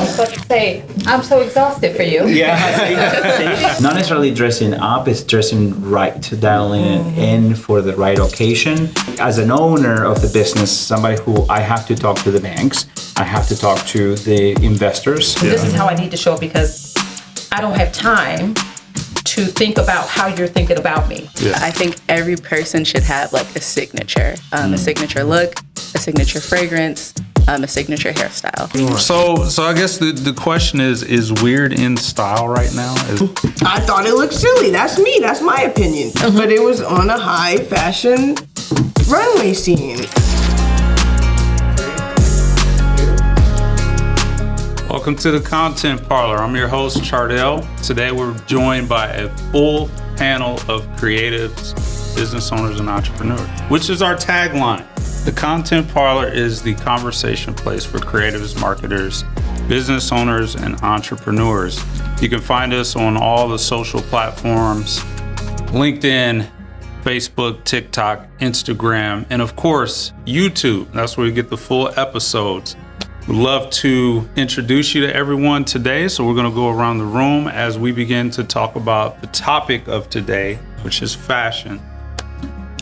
was about to say, I'm so exhausted for you. Yeah. Not necessarily dressing up, it's dressing right, dialing it in for the right occasion. As an owner of the business, somebody who I have to talk to the banks, I have to talk to the investors. This is how I need to show up because I don't have time to think about how you're thinking about me. Yeah. I think every person should have like a signature look, a signature fragrance, a signature hairstyle. So I guess the question is weird in style right now? I thought it looked silly. That's me. That's my opinion. But it was on a high fashion runway scene. Welcome to the Content Parlor. I'm your host, CharDale. Today we're joined by a full panel of creatives, business owners, and entrepreneurs, which is our tagline. The Content Parlor is the conversation place for creatives, marketers, business owners, and entrepreneurs. You can find us on all the social platforms, LinkedIn, Facebook, TikTok, Instagram, and of course, YouTube. That's where you get the full episodes. We'd love to introduce you to everyone today, so we're going to go around the room as we begin to talk about the topic of today, which is fashion.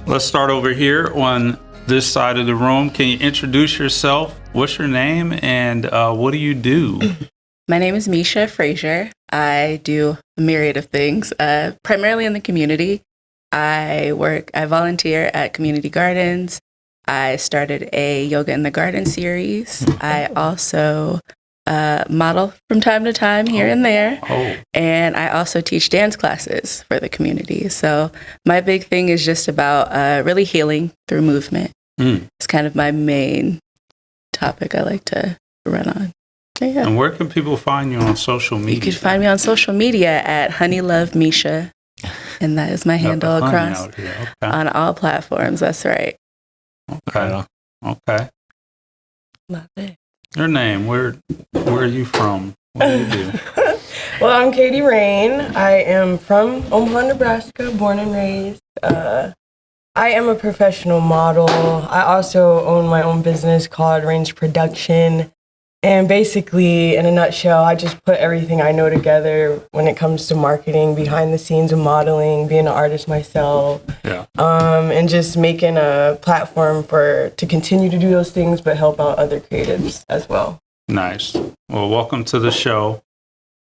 Let's start over here on this side of the room. Can you introduce yourself? What's your name and what do you do? My name is Misha Frazier. I do a myriad of things, primarily in the community. I volunteer at community gardens. I started a Yoga in the Garden series. I also model from time to time here and there. And I also teach dance classes for the community. So my big thing is just about really healing through movement. It's kind of my main topic I like to run on. Yeah. And where can people find you on social media? You can find me on social media at HoneyLoveMisha. And that is my handle across on all platforms. That's right. Okay. Love it. Your name, where are you from? What do you do? Well, I'm Katie Raine. I am from Omaha, Nebraska, born and raised. I am a professional model. I also own my own business called Range Production. And basically, in a nutshell, I just put everything I know together when it comes to marketing, behind the scenes of modeling, being an artist myself, and just making a platform to continue to do those things, but help out other creatives as well. Nice. Well, welcome to the show.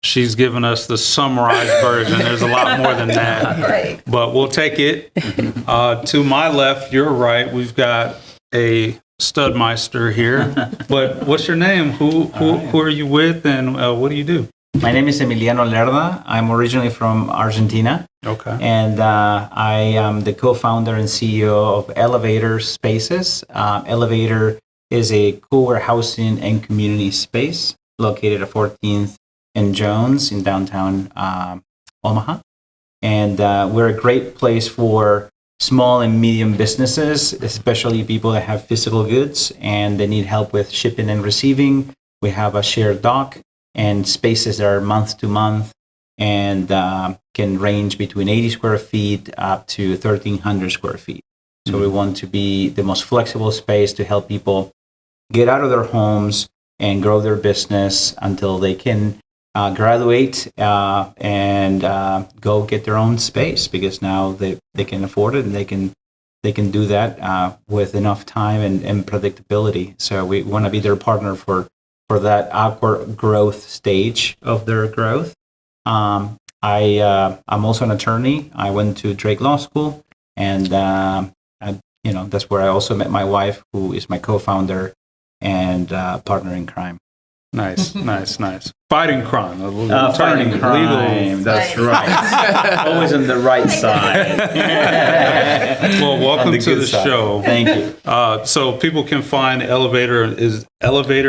She's given us the summarized version. There's a lot more than that, Right. But we'll take it. To my left, your right, we've got a Studmeister here. But what's your name? Who are you with, and what do you do? My name is Emiliano Lerda. I'm originally from Argentina. Okay. And I am the co-founder and CEO of Elevator Spaces. Elevator is a co-warehousing and community space located at 14th and Jones in downtown Omaha. And we're a great place for small and medium businesses, especially people that have physical goods and they need help with shipping and receiving. We have a shared dock and spaces that are month to month and can range between 80 square feet up to 1,300 square feet. So we want to be the most flexible space to help people get out of their homes and grow their business until they can graduate and go get their own space, because now they can afford it and they can do that with enough time and predictability. So we want to be their partner for that awkward growth stage of their growth. I'm also an attorney. I went to Drake Law School, and that's where I also met my wife, who is my co-founder and partner in crime. Nice. Fighting crime. Fighting crime. Legal. That's right. Always on the right side. Well, welcome to the show. Thank you. So people can find Elevator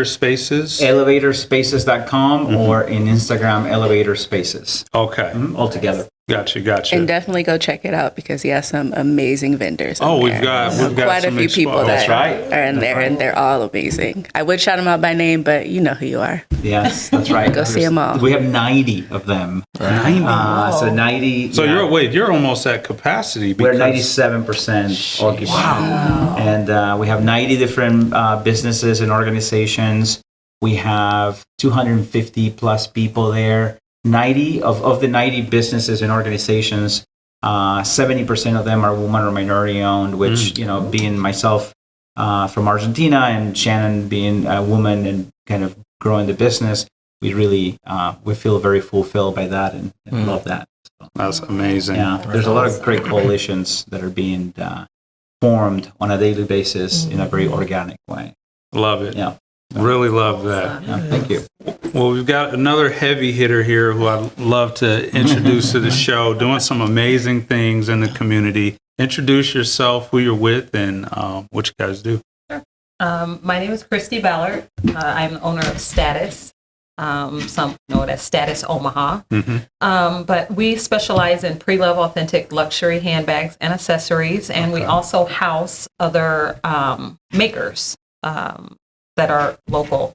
Spaces. ElevatorSpaces.com or in Instagram, Elevator Spaces. Okay. All together. Gotcha. And definitely go check it out because he has some amazing vendors. We've got quite a few people that are in there, right. and they're all amazing. I would shout them out by name, but you know who you are. Yes, that's right. Go see them all. We have 90 of them. 90. So 90. So you're almost at capacity. We're 97% occupied. Wow. And we have 90 different businesses and organizations We have 250 plus people there. 90 of the 90 businesses and organizations, 70% of them are woman or minority owned, which, being myself from Argentina and Shannon being a woman and kind of growing the business, we really, we feel very fulfilled by that and love that. So, that's amazing. Yeah, there's a lot of great coalitions that are being formed on a daily basis in a very organic way. Love it. Yeah. Really love that. Yeah, thank you. Well, we've got another heavy hitter here who I'd love to introduce to the show, doing some amazing things in the community. Introduce yourself, who you're with, and what you guys do. Sure. My name is Chirsty Ballard. I'm the owner of Status. Some know it as Status Omaha. But we specialize in pre-love authentic luxury handbags and accessories, and we also house other makers that are local.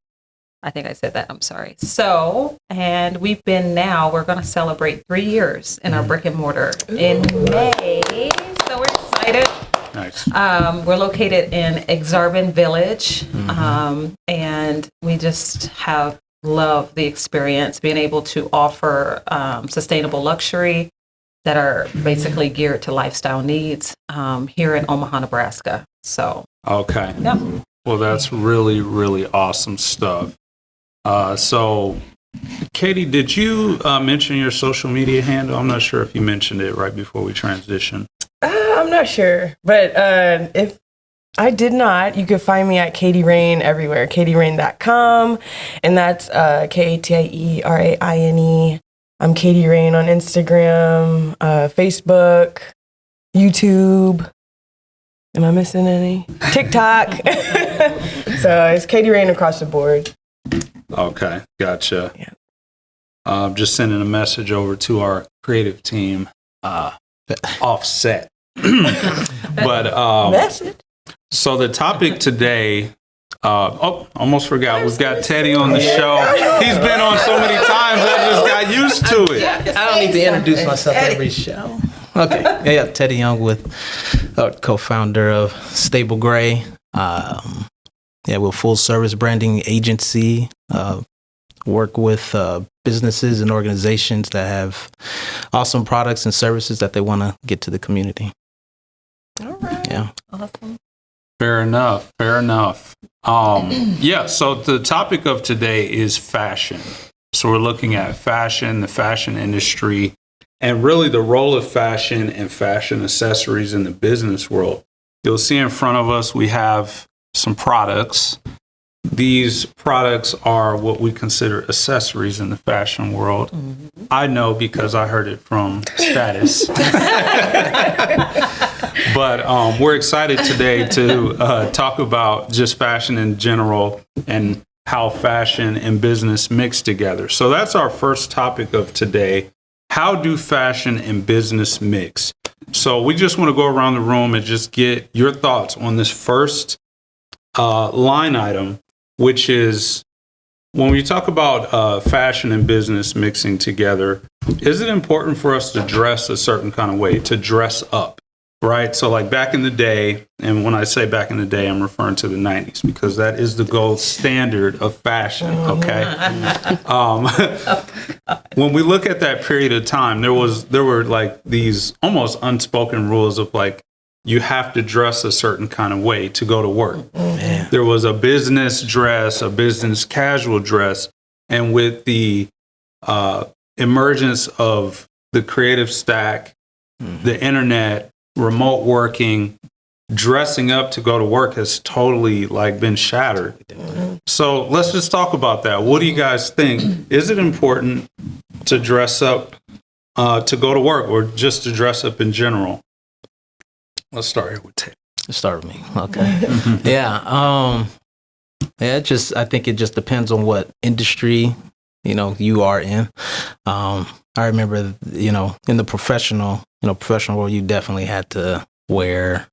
I think I said that. I'm sorry. So, and we're going to celebrate 3 years in our brick and mortar in May. So we're excited. Nice. We're located in Exarban Village, and we just have loved the experience, being able to offer sustainable luxury that are basically geared to lifestyle needs here in Omaha, Nebraska. So, okay. Yep. Well, that's really, really awesome stuff. So, Katie, did you mention your social media handle? I'm not sure if you mentioned it right before we transition. I'm not sure, but if I did not, you could find me at Katie Raine everywhere, katieraine.com, and that's KATIERAINE. I'm Katie Raine on Instagram, Facebook, YouTube. Am I missing any? TikTok. So it's Katie Raine across the board. Okay, gotcha. Yeah. Just sending a message over to our creative team, offset. But Message. so the topic today, almost forgot. We've got Teddy on the show. He's been on so many times, I just got used to it. I don't need to introduce myself every show. Okay. Yeah, Teddy Young with co-founder of Stable Gray. We're a full service branding agency. Work with businesses and organizations that have awesome products and services that they want to get to the community. All right. Yeah. Awesome. Fair enough. So the topic of today is fashion. So we're looking at fashion, the fashion industry, and really the role of fashion and fashion accessories in the business world. You'll see in front of us, we have some products. These products are what we consider accessories in the fashion world. I know because I heard it from Status. But we're excited today to talk about just fashion in general and how fashion and business mix together. So that's our first topic of today. How do fashion and business mix? So we just want to go around the room and just get your thoughts on this first line item, which is when we talk about fashion and business mixing together, is it important for us to dress a certain kind of way, to dress up, right? So like back in the day, and when I say back in the day, I'm referring to the 90s because that is the gold standard of fashion, okay? When we look at that period of time, there were like these almost unspoken rules of like, you have to dress a certain kind of way to go to work. Man. There was a business dress, a business casual dress, and with the emergence of the creative stack, the internet, remote working, dressing up to go to work has totally like been shattered. So let's just talk about that. What do you guys think? Is it important to dress up to go to work or just to dress up in general? Let's start here with Ted. Start with me. Okay. I think it just depends on what industry, you are in. I remember, in the professional world, you definitely had to wear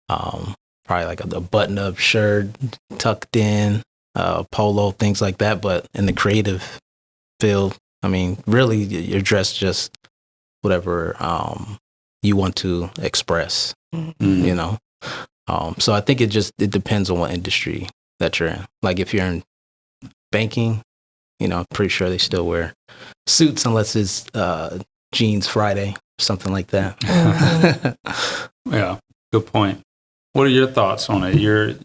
probably like a button-up shirt, tucked in, polo, things like that. But in the creative field, I mean, really, you're dressed just whatever you want to express. So I think it depends on what industry that you're in. Like if you're in banking, I'm pretty sure they still wear suits unless it's jeans Friday, something like that. Yeah, good point. What are your thoughts on it? You're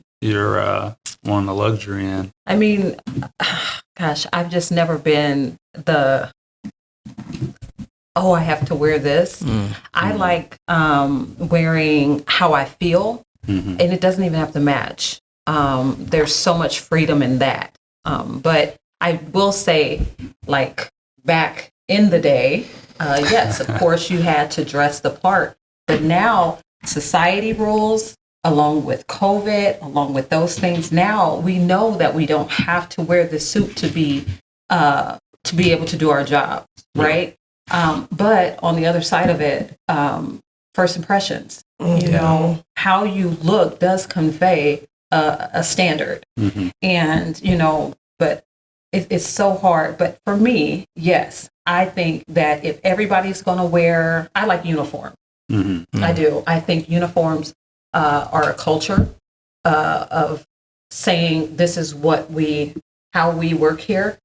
on the luxury end. I mean, gosh, I've just never been I have to wear this. I like wearing how I feel, and it doesn't even have to match. There's so much freedom in that. But I will say, like, back in the day, yes, of course, you had to dress the part. But now society rules, along with COVID, along with those things, now we know that we don't have to wear the suit to be able to do our job, right? But on the other side of it, first impressions, you know, how you look does convey a standard. And, but it's so hard. But for me, yes, I think that if everybody's going to wear, I like uniform. I do. I think uniforms are a culture of saying this is how we work here.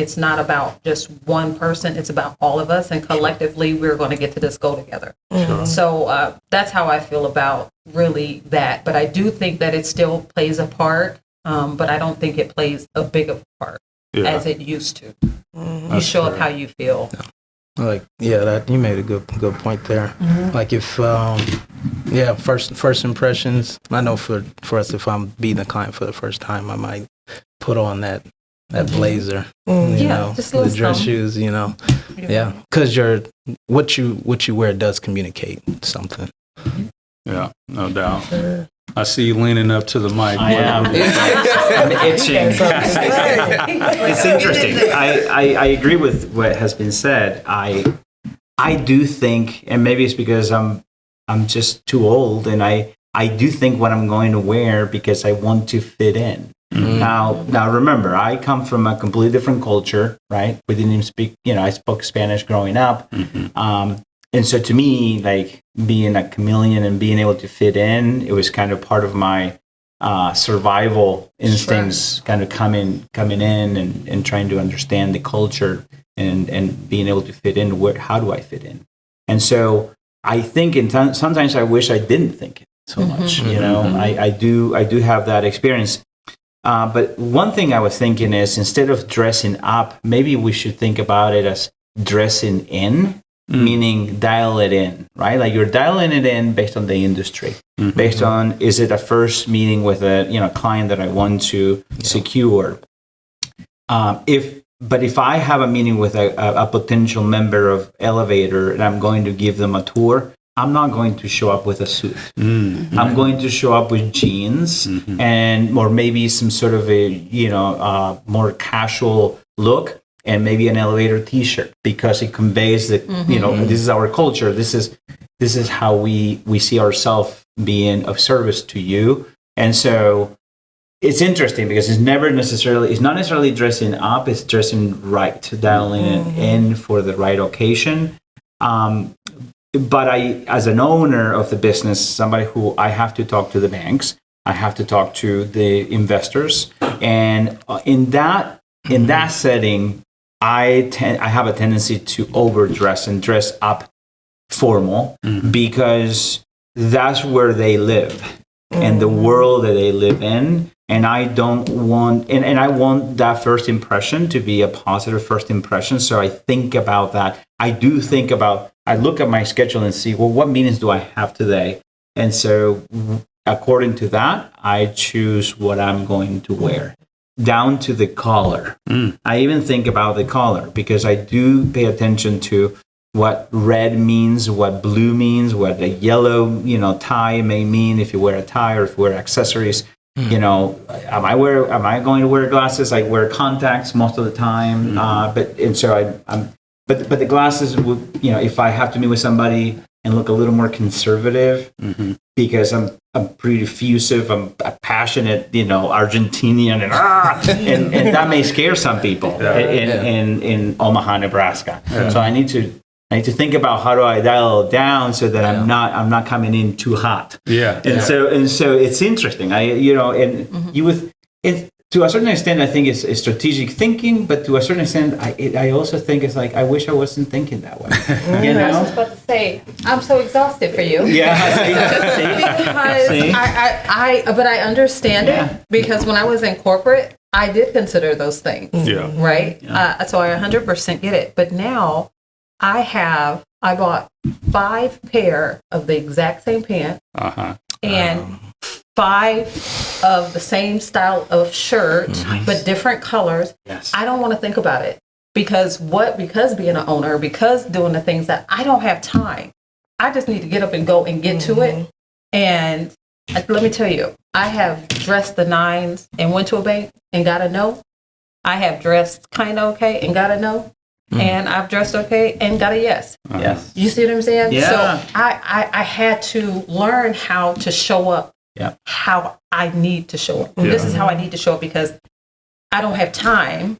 It's not about just one person. It's about all of us, and collectively we're going to get to this goal together. So that's how I feel about really that. But I do think that it still plays a part, but I don't think it plays a big of a part as it used to. You show up how you feel. Like, that you made a good point there. Like if first impressions, I know for us, if I'm meeting a client for the first time, I might put on that blazer, just the dress shoes, because what you wear does communicate something. Yeah, no doubt. I see you leaning up to the mic. I am. I'm itching. It's interesting. I agree with what has been said. I do think, and maybe it's because I'm just too old, and I do think what I'm going to wear because I want to fit in. Now remember, I come from a completely different culture, right? We didn't even speak, I spoke Spanish growing up. And so to me, like being a chameleon and being able to fit in, it was kind of part of my survival instincts kind of coming in and trying to understand the culture and being able to fit in. How do I fit in? And so I think sometimes I wish I didn't think it so much. I do have that experience. But one thing I was thinking is, instead of dressing up, maybe we should think about it as dressing in. Meaning dial it in, right? Like you're dialing it in based on the industry, based on, is it a first meeting with a client that I want to secure? If I have a meeting with a potential member of Elevator and I'm going to give them a tour, I'm not going to show up with a suit. I'm going to show up with jeans or maybe some sort of a more casual look. And maybe an Elevator T-shirt, because it conveys that this is our culture. This is how we see ourselves being of service to you. And so it's interesting because it's not necessarily dressing up. It's dressing right, dialing it in for the right occasion. But I, as an owner of the business, somebody who I have to talk to the banks, I have to talk to the investors, and in that setting, I have a tendency to overdress and dress up formal because that's where they live and the world that they live in. And I don't want, and I want that first impression to be a positive first impression. So I think about that. I look at my schedule and see, well, what meetings do I have today? And so according to that, I choose what I'm going to wear. Down to the collar. I even think about the collar because I do pay attention to what red means, what blue means, what a yellow, tie may mean if you wear a tie or if you wear accessories. Am I going to wear glasses? I wear contacts most of the time. But the glasses would, if I have to meet with somebody and look a little more conservative because I'm pretty effusive, I'm a passionate, Argentinian, and that may scare some people in Omaha, Nebraska. So I need to think about how do I dial it down so that I'm not coming in too hot. So it's interesting. to a certain extent, I think it's strategic thinking, but to a certain extent, I also think it's like, I wish I wasn't thinking that way. You I was know? just about to say, I'm so exhausted for you. Yeah. Because but I understand it, because when I was in corporate, I did consider those things. Yeah. Right? So I 100% get it. But now I bought 5 pair of the exact same pants and 5 of the same style of shirt, but different colors. Yes. I don't want to think about it because being an owner, because doing the things that I don't have time. I just need to get up and go and get to it. And let me tell you, I have dressed the 9s and went to a bank and got a no. I have dressed kind of okay and got a no. And I've dressed okay and got a yes. Yes. You see what I'm saying? Yeah. So I had to learn how to show up, how I need to show up. This is how I need to show up because I don't have time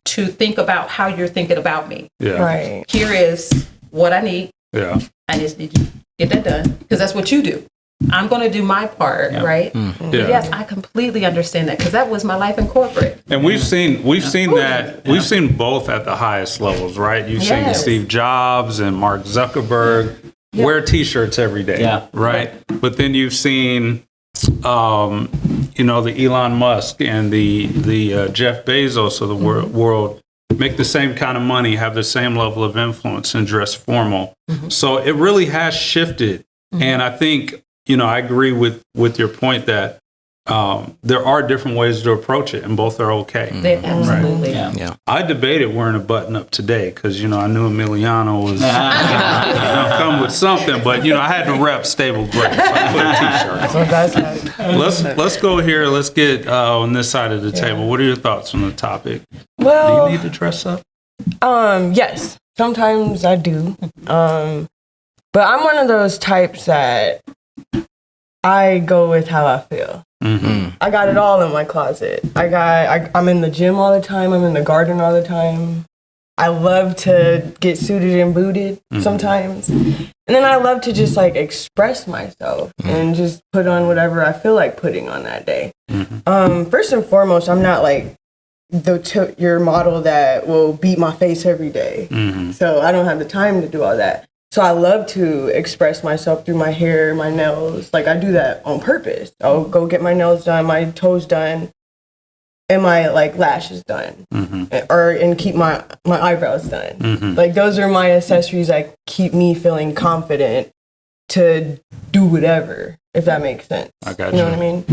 to think about how you're thinking about me. Yeah. Right. Here is what I need. Yeah. I just need you to get that done because that's what you do. I'm going to do my part, right? But yes, I completely understand that because that was my life in corporate. And we've seen that we've seen both at the highest levels, right? You've seen Steve Jobs and Mark Zuckerberg wear T-shirts every day, right? But then you've seen, the Elon Musk and the Jeff Bezos of the world make the same kind of money, have the same level of influence, and dress formal. So it really has shifted, and I think. I agree with your point that there are different ways to approach it, and both are okay. Absolutely. Right? Yeah. I debated wearing a button-up today because, I knew Emiliano was going to come with something, but, I had to rep Stable Grace. So I put a T-shirt. So Let's go here. Let's get on this side of the table. What are your thoughts on the topic? Well, Do you need to dress up? Yes, sometimes I do. But I'm one of those types that I go with how I feel. I got it all in my closet. I'm in the gym all the time. I'm in the garden all the time. I love to get suited and booted sometimes. And then I love to just express myself and just put on whatever I feel like putting on that day. First and foremost, I'm not your model that will beat my face every day. So I don't have the time to do all that. So I love to express myself through my hair, my nails. I do that on purpose. I'll go get my nails done, my toes done, and my lashes done, and keep my eyebrows done. Those are my accessories that keep me feeling confident to do whatever, if that makes sense. I got you. You know what I mean?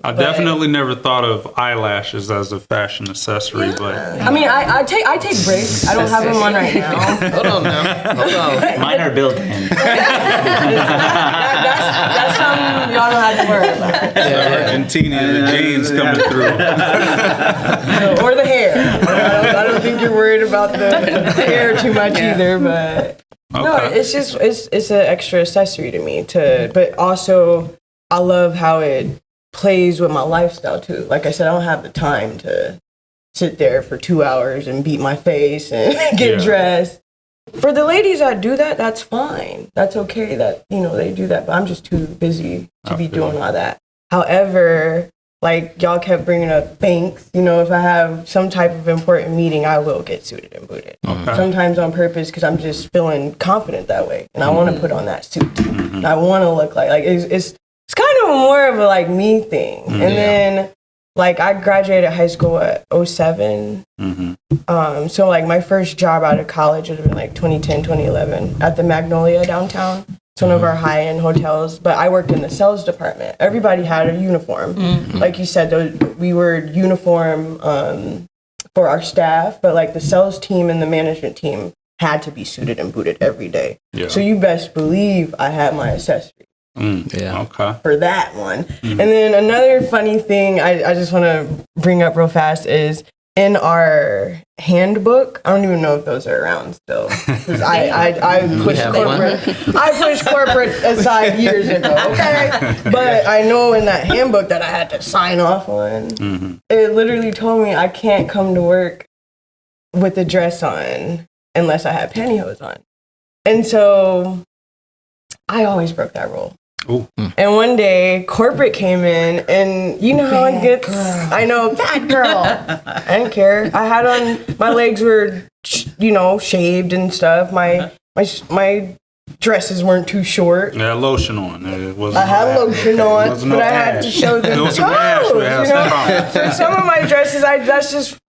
I definitely never thought of eyelashes as a fashion accessory, but I mean, I take breaks. I don't have them on right now. Hold on now. Hold on. Mine are built-in. That's something y'all don't have to worry about. Argentina, the jeans coming through. Or the hair. I don't think you're worried about the hair too much either, but no, it's just it's an extra accessory to me. But also I love how it plays with my lifestyle too. Like I said, I don't have the time to sit there for 2 hours and beat my face and get dressed. For the ladies that do that, that's fine. That's okay that, they do that. But I'm just too busy to be doing all that. However, y'all kept bringing up banks. If I have some type of important meeting, I will get suited and booted. Sometimes on purpose because I'm just feeling confident that way. And I want to put on that suit. And I want to look it's kind of more of a me thing. And then I graduated high school at 2007. So my first job out of college would have been 2010, 2011 at the Magnolia downtown. It's one of our high-end hotels, but I worked in the sales department. Everybody had a uniform. Like you said, we were uniform for our staff, but the sales team and the management team had to be suited and booted every day. Yeah. So you best believe I had my accessories. For that one. And then another funny thing I just want to bring up real fast is in our handbook, I don't even know if those are around still. Because I pushed corporate aside years ago, okay? But I know in that handbook that I had to sign off on, it literally told me I can't come to work with a dress on unless I have pantyhose on. And so I always broke that rule. Ooh. And one day, corporate came in, and you know how it gets. I know, bad girl. I didn't care. I had on, my legs were, shaved and stuff. My dresses weren't too short. Yeah, lotion on. It wasn't I had lotion on, but I had ash. to show them It was toes. some ash we had some problems. For some of my dresses,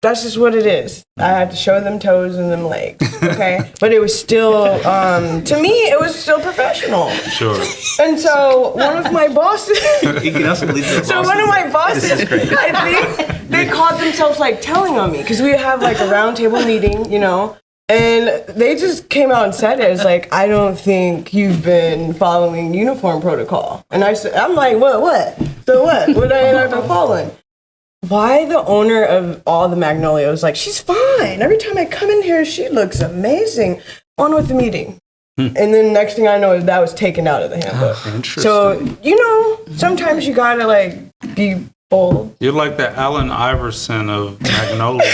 that's just what it is. I had to show them toes and them legs. Okay, but it was still, to me, it was still professional. Sure. And so one of my bosses. You can also lead to So one of my bosses, This is great. I think they called themselves like telling on me because we have like a round table meeting, and they just came out and said it. It's like, I don't think you've been following uniform protocol. And I'm like, what? So what? What I not been following? Why the owner of all the Magnolias like, she's fine. Every time I come in here, she looks amazing. On with the meeting. And then next thing I know is that was taken out of the handbook. Interesting. So, sometimes you gotta like be bold. You're like the Allen Iverson of Magnolia.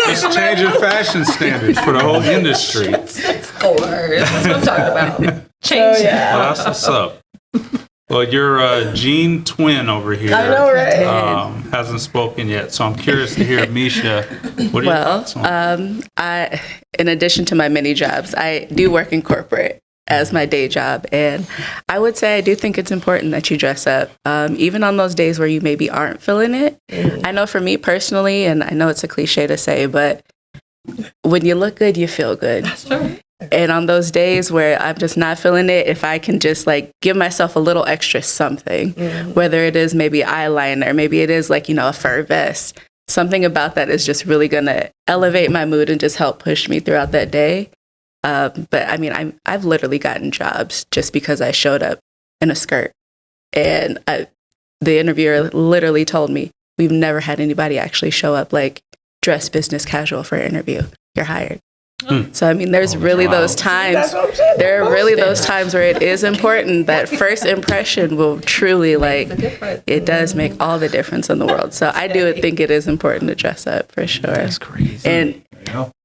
Just changing fashion standards for the whole industry. That's what I'm talking about. Change. Yeah. Well, that's what's up. Well, your Gene twin over here I know, right? hasn't spoken yet, so I'm curious to hear Misha. What are your thoughts on I, in addition to my many jobs, I do work in corporate as my day job. And I would say I do think it's important that you dress up, even on those days where you maybe aren't feeling it. I know for me personally, and I know it's a cliche to say, but when you look good, you feel good. That's true. And on those days where I'm just not feeling it, if I can just like give myself a little extra something, whether it is maybe eyeliner, maybe it is like, a fur vest, something about that is just really going to elevate my mood and just help push me throughout that day. But I mean, I've literally gotten jobs just because I showed up in a skirt. And the interviewer literally told me, we've never had anybody actually show up like dress business casual for an interview. You're hired. So, I mean, there's really those times, That's what I'm saying. there are really those times where it is important that first impression will truly like, it does make all the difference in the world. So I do think it is important to dress up for sure. That's crazy. And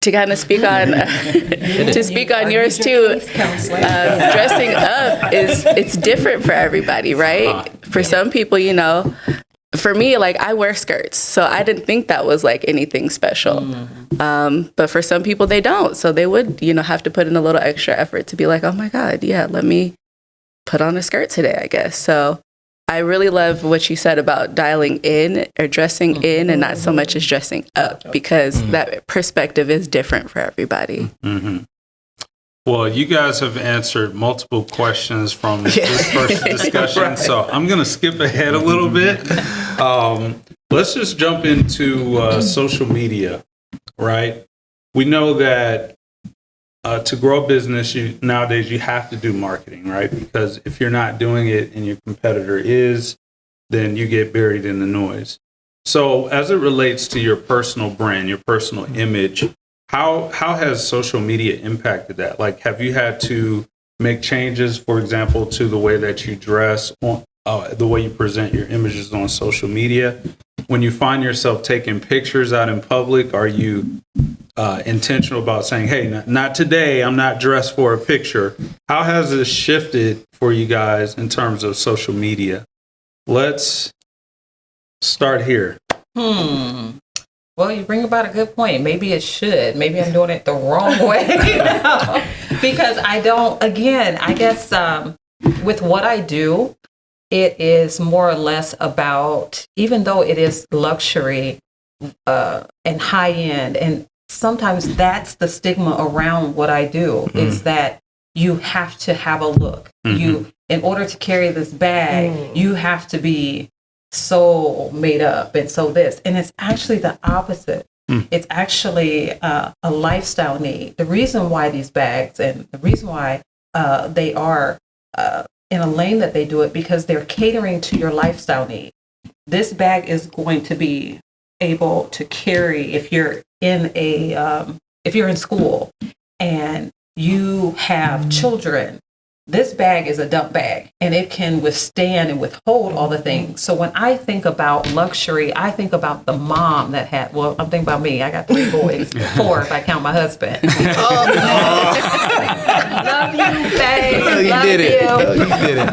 to kind of speak on, yours too, dressing up it's different for everybody, right? For some people, for me, like I wear skirts, so I didn't think that was like anything special. But for some people, they don't. So they would, have to put in a little extra effort to be like, oh my God, yeah, let me put on a skirt today, I guess. So I really love what you said about dialing in or dressing in and not so much as dressing up, because that perspective is different for everybody. Well, you guys have answered multiple questions from this first discussion, so I'm going to skip ahead a little bit. Let's just jump into social media, right? We know that to grow a business, nowadays you have to do marketing, right? Because if you're not doing it and your competitor is, then you get buried in the noise. So as it relates to your personal brand, your personal image, how has social media impacted that? Like, have you had to make changes, for example, to the way that you dress, on the way you present your images on social media? When you find yourself taking pictures out in public, are you intentional about saying, hey, not today, I'm not dressed for a picture? How has this shifted for you guys in terms of social media? Let's start here. Well, you bring about a good point. Maybe it should. Maybe I'm doing it the wrong way. Because I don't, again, I guess with what I do, it is more or less about, even though it is luxury and high end, and sometimes that's the stigma around what I do, is that you have to have a look. In order to carry this bag, you have to be so made up and so this. And it's actually the opposite. It's actually a lifestyle need. The reason why these bags and the reason why they are in a lane that they do it, because they're catering to your lifestyle need. This bag is going to be able to carry if you're in school and you have children this bag is a dump bag and it can withstand and withhold all the things. So when I think about luxury, I think about the mom that had, well, I'm thinking about me. I got 3 boys, 4 if I count my husband. Oh, love you, babe. Oh, you love did it. you. Oh, you did it.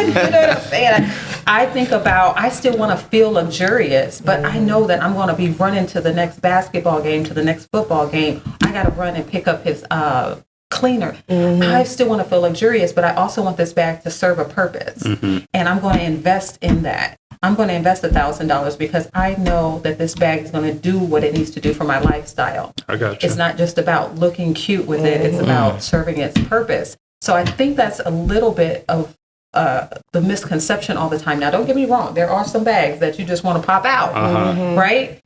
You know what I'm saying? I think about, I still want to feel luxurious, but I know that I'm going to be running to the next basketball game, to the next football game. I got to run and pick up his cleaner. I still want to feel luxurious, but I also want this bag to serve a purpose. And I'm going to invest in that. I'm going to invest $1,000 because I know that this bag is going to do what it needs to do for my lifestyle. I got you. It's not just about looking cute with it. It's about serving its purpose. So I think that's a little bit of the misconception all the time. Now, don't get me wrong. There are some bags that you just want to pop out, right?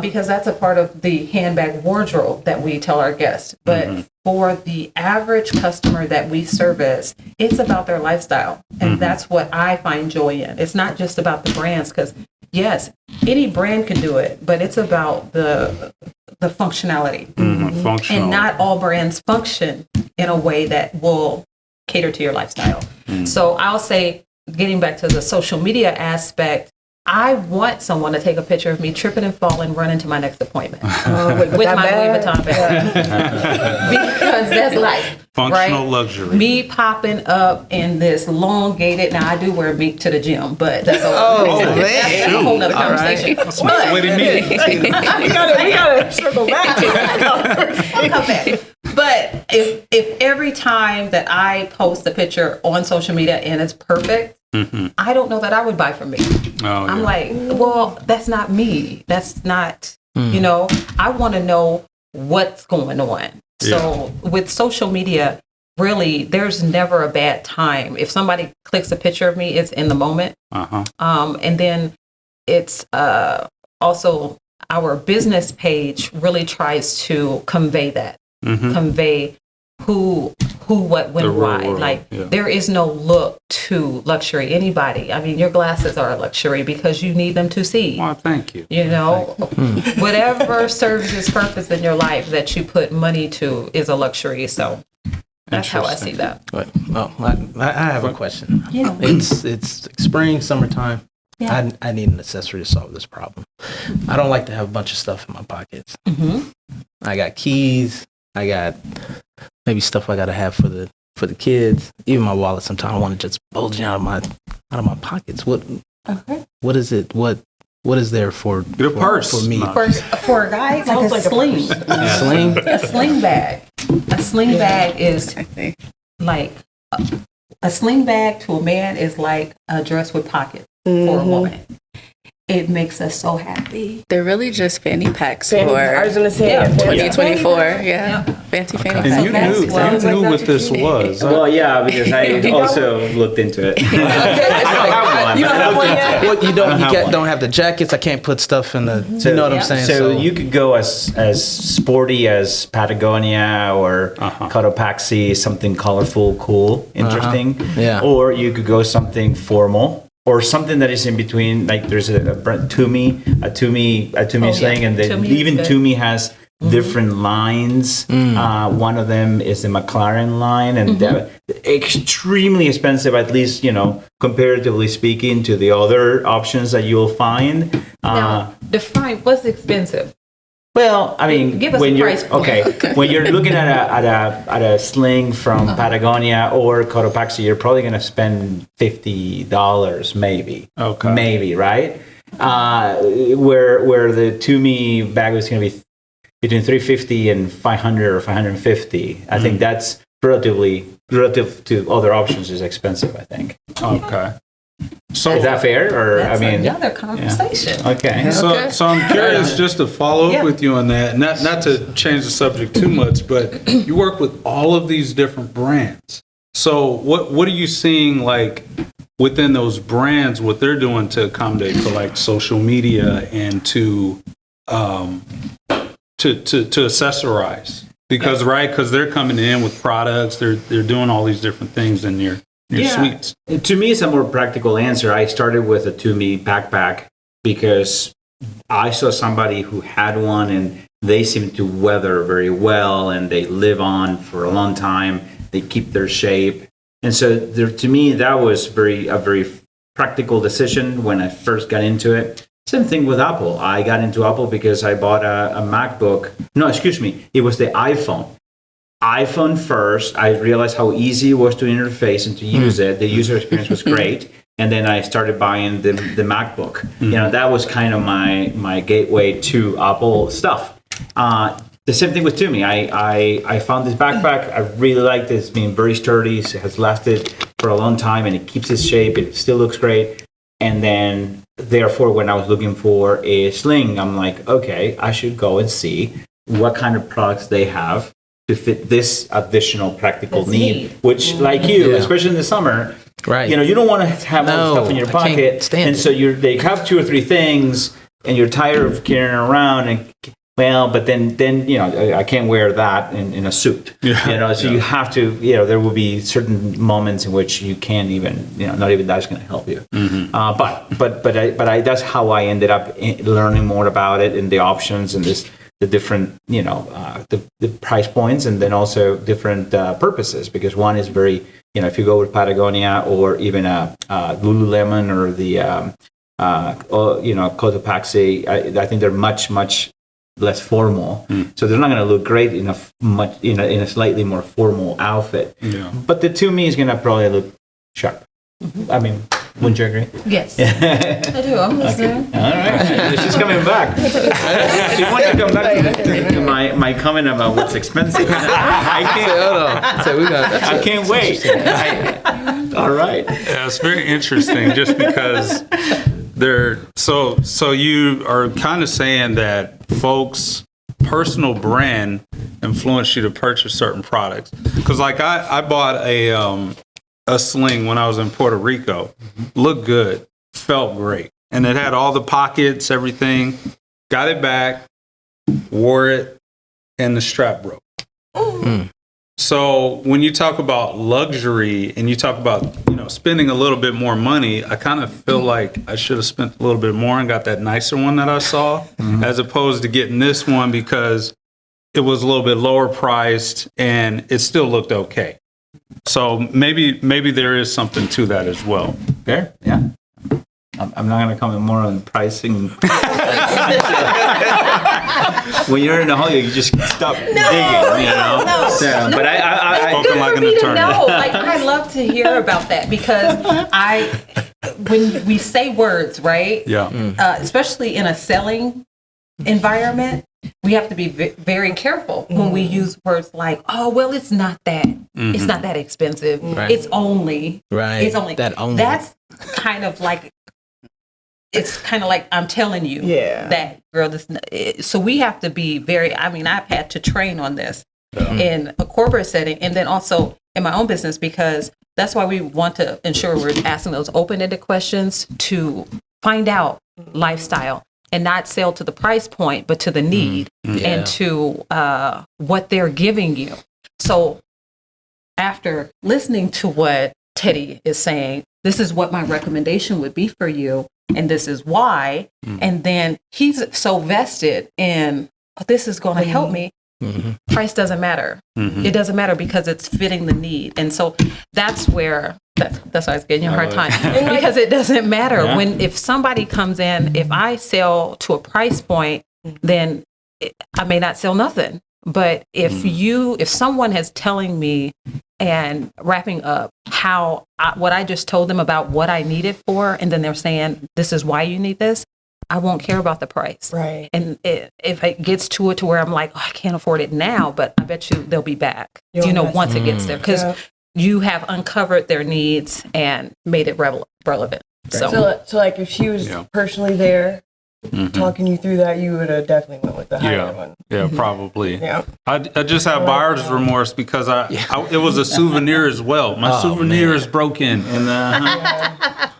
Because that's a part of the handbag wardrobe that we tell our guests. But for the average customer that we service, it's about their lifestyle. And that's what I find joy in. It's not just about the brands, because yes, any brand can do it, but it's about the functionality. Functional. And not all brands function in a way that will cater to your lifestyle. So I'll say, getting back to the social media aspect, I want someone to take a picture of me tripping and falling, running to my next appointment with my Louis Vuitton bag. Because that's life. Functional right? luxury. Me popping up in this elongated, now I do wear meat to the gym, but that's that's a whole nother conversation. Right. Sweaty meat. we gotta circle back to that. I'll come back. But if every time that I post a picture on social media and it's perfect, I don't know that I would buy from me. I'm like, well, that's not me. That's not, I want to know what's going on. So with social media, really, there's never a bad time. If somebody clicks a picture of me, it's in the moment. And then it's also our business page really tries to convey that. Convey who, what, when, why. Like, there is no look to luxury. Anybody. I mean, your glasses are a luxury because you need them to see. Well, thank you. Whatever serves its purpose in your life that you put money to is a luxury. So that's how I see that. I have a question. Yeah. It's spring, summertime. Yeah. I need an accessory to solve this problem. I don't like to have a bunch of stuff in my pockets. I got keys. I got maybe stuff I gotta have for the kids. Even my wallet. Sometimes I want to just bulge out of my pockets. What is it? What is there for purse for me? For a guy, like a sling. Sling. A sling bag. A sling bag is like a sling bag to a man is like a dress with pockets for a woman. It makes us so happy. They're really just fanny packs I for was going to say 2024. Fancy fanny packs. And you knew what this was. Well, yeah, because I also looked into it. I You don't have one yet? Well, don't have the jackets. I can't put stuff in the. You know what I'm saying? So you could go as sporty as Patagonia or Cotopaxi, something colorful, cool, interesting. Yeah. Or you could go something formal. Or something that is in between, like there's a Toomey sling, and then even Toomey has different lines. One of them is the McLaren line, and they're extremely expensive, at least comparatively speaking to the other options that you'll find. Now, define what's expensive. Well, I mean, give us when a you're price. when you're looking at a sling from Patagonia or Cotopaxi, you're probably going to spend $50 maybe. Okay. Maybe, right? Where the Toomey bag was going to be between $350 and $500 or $550. I think that's relative to other options is expensive, I think. Okay. So is that fair? Or that's another conversation. Yeah. Okay. So I'm curious just to follow up with you on that. Not to change the subject too much, but you work with all of these different brands. So what are you seeing like within those brands, what they're doing to accommodate for like social media and to accessorize? Because they're coming in with products, they're doing all these different things in your suites. To me, it's a more practical answer. I started with a Toomey backpack because I saw somebody who had one and they seem to weather very well and they live on for a long time. They keep their shape. And so to me, that was a very practical decision when I first got into it. Same thing with Apple. I got into Apple because I bought a MacBook. No, excuse me. It was the iPhone. iPhone first. I realized how easy it was to interface and to use it. The user experience was great. And then I started buying the MacBook. That was kind of my gateway to Apple stuff. The same thing with Tumi. I found this backpack. I really like it. It's been very sturdy. It has lasted for a long time, and it keeps its shape. It still looks great. And then, therefore, when I was looking for a sling, I'm like, okay, I should go and see what kind of products they have to fit this additional practical need. Which, like you, especially in the summer, right? You don't want to have all the stuff in your pocket, and so they have 2 or 3 things, and you're tired of carrying it around and. Well, but then I can't wear that in a suit. So you have to. There will be certain moments in which you can't even. Not even that's going to help you. But that's how I ended up learning more about it and the options and the different the price points, and then also different purposes, because one is very if you go with Patagonia or even Lululemon or the Cotopaxi, I think they're much less formal, so they're not going to look great in a slightly more formal outfit. But the Tumi is going to probably look sharp. I mean, wouldn't you agree? Yes, I do. I'm listening. Okay. All right, she's coming back. She wanted to come back to my comment about what's expensive. I can't wait. All right. Yeah, it's very interesting, just because so you are kind of saying that folks' personal brand influenced you to purchase certain products. Because like I bought a sling when I was in Puerto Rico. Looked good, felt great, and it had all the pockets, everything. Got it back, wore it, and the strap broke. So when you talk about luxury and you talk about spending a little bit more money, I kind of feel like I should have spent a little bit more and got that nicer one that I saw, as opposed to getting this one because it was a little bit lower priced and it still looked okay. So maybe there is something to that as well. Fair, yeah. I'm not going to comment more on pricing. When you're in the holiday, you just stop digging, No. So, but I spoken like an attorney. I love to hear about that, because when we say words, right? Yeah. Especially in a selling environment, we have to be very careful when we use words like, "Oh, well, it's not that. It's not that expensive. Right. It's only. It's only that only." That's kind of like. It's kind of like I'm telling you that, girl. So we have to be very. I mean, I've had to train on this in a corporate setting, and then also in my own business, because that's why we want to ensure we're asking those open-ended questions to find out lifestyle and not sell to the price point, but to the need and to what they're giving you. So after listening to what Teddy is saying, this is what my recommendation would be for you. And this is why. And then he's so vested in, this is going to help me. Price doesn't matter. It doesn't matter, because it's fitting the need. And so that's where, that's why I was getting you a hard time. Because it doesn't matter. If somebody comes in, if I sell to a price point, then I may not sell nothing. But if someone is telling me and wrapping up what I just told them about what I need it for, and then they're saying, this is why you need this, I won't care about the price. Right. And if it gets to where I'm like, I can't afford it now, but I bet you they'll be back, once it gets there, because you have uncovered their needs and made it relevant. So like if she was personally there, talking you through that, you would have definitely went with the higher one. Yeah, probably. Yeah. I just have buyer's remorse because it was a souvenir as well. My souvenir is broken. And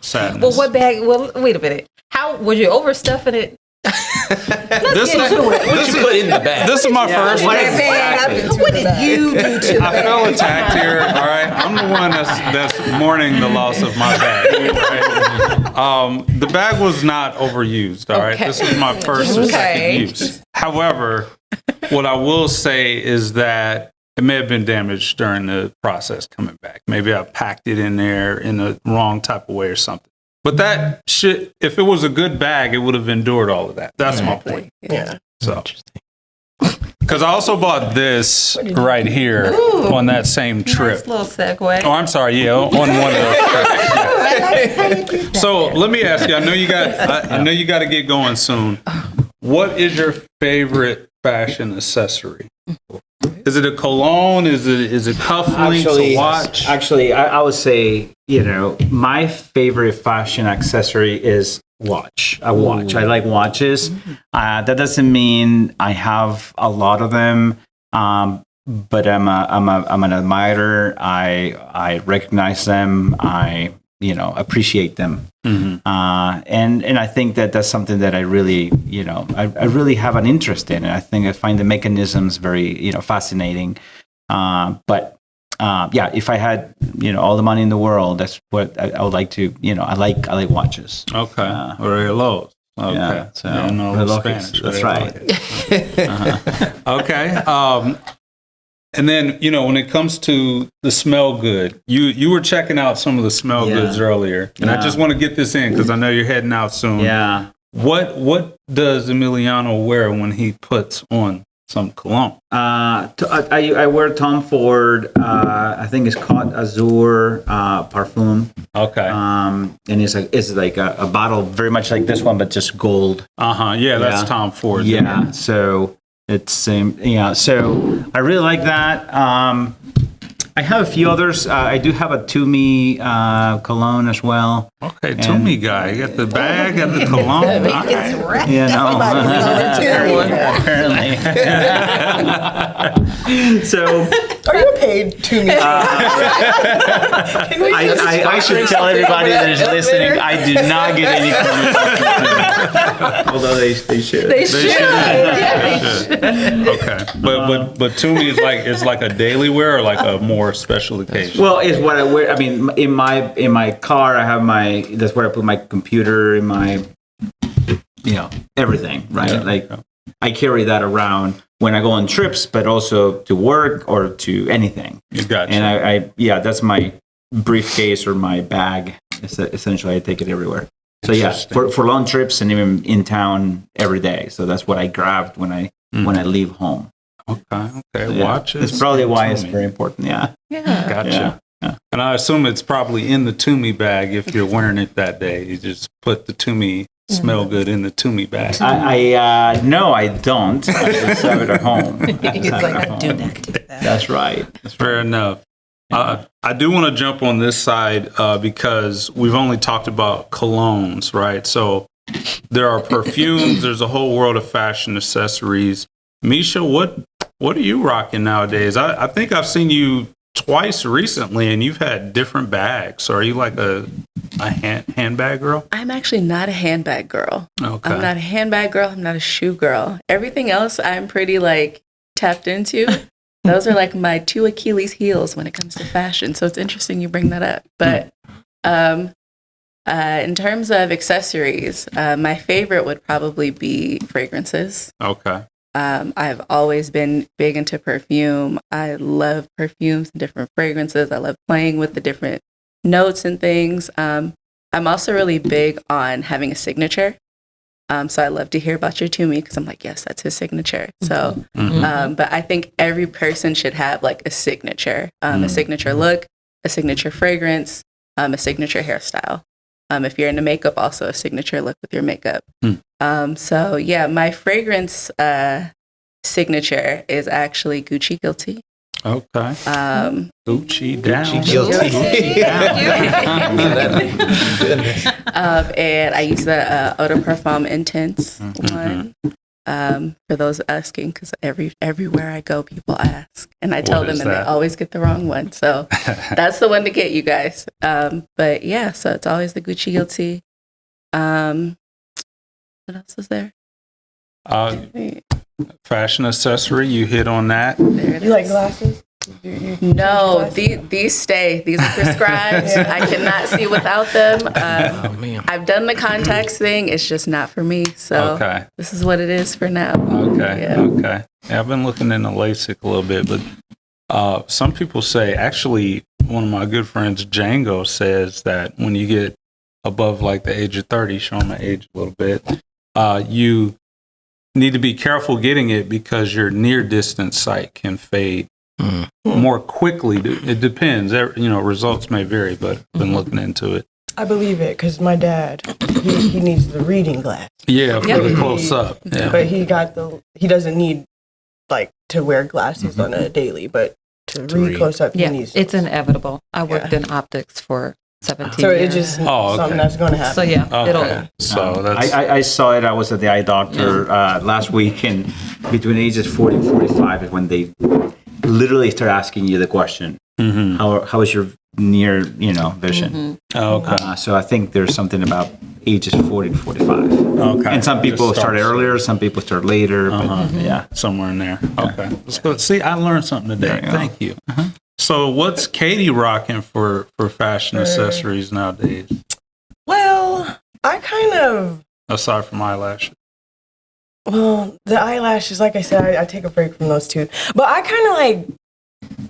sadness. Well, what bag? Well, wait a minute. How were you overstuffing it? This is put in the bag. This is my first. What did you do to I feel attacked here. All right, I'm the one that's mourning the loss of my bag. Right? The bag was not overused. All right, this is my first or second use. However, what I will say is that it may have been damaged during the process coming back. Maybe I packed it in there in the wrong type of way or something. But that shit, if it was a good bag, it would have endured all of that. That's my point. Yeah. So, because I also bought this right here on that same trip. Nice little segue. Oh, I'm sorry. Yeah, on one of those trips. Yeah. So let me ask you. I know you got. I know you got to get going soon. What is your favorite fashion accessory? Is it a cologne? Is it cufflinks? A watch? Actually, I would say, my favorite fashion accessory is watch. A watch. I like watches. That doesn't mean I have a lot of them, but I'm an admirer. I recognize them. I appreciate them. And I think that that's something that I really, I really have an interest in. And I find the mechanisms very, fascinating. But if I had, all the money in the world, that's what I would like to, I like watches. Okay. Reloj. Okay. Yeah, so Spanish. That's right. Okay. And then, when it comes to the smell good, you were checking out some of the smell goods earlier. And I just want to get this in because I know you're heading out soon. Yeah. What does Emiliano wear when he puts on some cologne? I wear Tom Ford. I think it's called Azure perfume. Okay. And it's like a bottle very much like this one, but just gold. Yeah, that's Tom Ford. Yeah. So it's so I really like that. I have a few others. I do have a Toomey cologne as well. Okay, Toomey guy. You got the bag, got the cologne. Apparently. So, are you paid Toomey? I should tell everybody that is listening, I do not get any commission. Although they should. They should. Okay, but Toomey is like a daily wear or like a more special occasion. Well, it's what I wear. I mean, in my car, I have that's where I put my computer, in my everything, right? Yeah. I carry that around when I go on trips, but also to work or to anything. You got you. And that's my briefcase or my bag. Essentially, I take it everywhere. So for long trips and even in town every day. So that's what I grabbed when I leave home. Okay. So, Watches. That's probably why it's very important. Yeah. Gotcha. Yeah. And I assume it's probably in the Toomey bag if you're wearing it that day. You just put the Toomey smell good in the Toomey bag. No, I don't. I just have it at home. He's like, do that. That's right. Fair enough. I do want to jump on this side because we've only talked about colognes, right? So there are perfumes. There's a whole world of fashion accessories. Misha, what are you rocking nowadays? I think I've seen you twice recently, and you've had different bags. So are you like a handbag girl? I'm actually not a handbag girl. Okay. I'm not a handbag girl. I'm not a shoe girl. Everything else I'm pretty tapped into. Those are like my two Achilles heels when it comes to fashion. So it's interesting you bring that up. But in terms of accessories, my favorite would probably be fragrances. Okay. I've always been big into perfume. I love perfumes and different fragrances. I love playing with the different notes and things. I'm also really big on having a signature. So I love to hear about your Toomey because I'm like, yes, that's his signature. So, but I think every person should have like a signature look, a signature fragrance, a signature hairstyle. If you're into makeup, also a signature look with your makeup. So yeah, my fragrance signature is actually Gucci Guilty. Okay. Gucci down. And I use the Eau de Parfum Intense one. For those asking, because everywhere I go, people ask, and I tell them, and they always get the wrong one. So that's the one to get, you guys. But yeah, so it's always the Gucci Guilty. What else is there? Fashion accessory, you hit on that. You like glasses? No, these stay. These are prescribed. I cannot see without them. I've done the contacts thing. It's just not for me. So this is what it is for now. Okay. Yeah, I've been looking into LASIK a little bit, but Some people say, actually, one of my good friends, Django, says that when you get above like the age of 30, showing my age a little bit, you need to be careful getting it because your near distance sight can fade more quickly. It depends. Results may vary, but I've been looking into it. I believe it because my dad, he needs the reading glass. Yeah, for the close up. Yeah. But he doesn't need like to wear glasses on a daily, but to read close up, he needs. It's inevitable. I worked in optics for 17 so years. it's just something that's going to happen. So yeah, Okay. So that's I saw it. I was at the eye doctor last week, and between ages 40 and 45 is when they literally start asking you the question, how is your near vision? okay. So I think there's something about ages 40 to 45. Okay. And some people start earlier, some people start later. But yeah, somewhere in there. Okay. Let's go. See, I learned something today. Thank you. So what's Katie rocking for fashion accessories nowadays? Well, I kind of, Aside from eyelashes. well, the eyelashes, like I said, I take a break from those too. But I kind of like,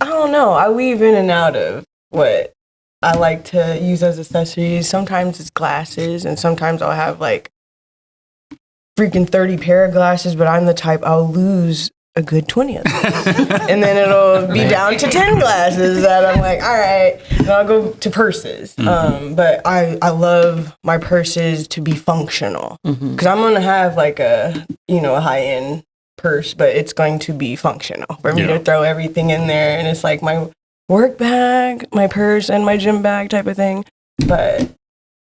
I don't know, I weave in and out of what I like to use as accessories. Sometimes it's glasses, and sometimes I'll have like freaking 30 pair of glasses, but I'm the type, I'll lose a good 20 of them. And then it'll be down to 10 glasses that I'm like, all right, and I'll go to purses. But I love my purses to be functional because I'm going to have like a high-end purse, but it's going to be functional for me to throw everything in there. And it's like my work bag, my purse, and my gym bag type of thing. But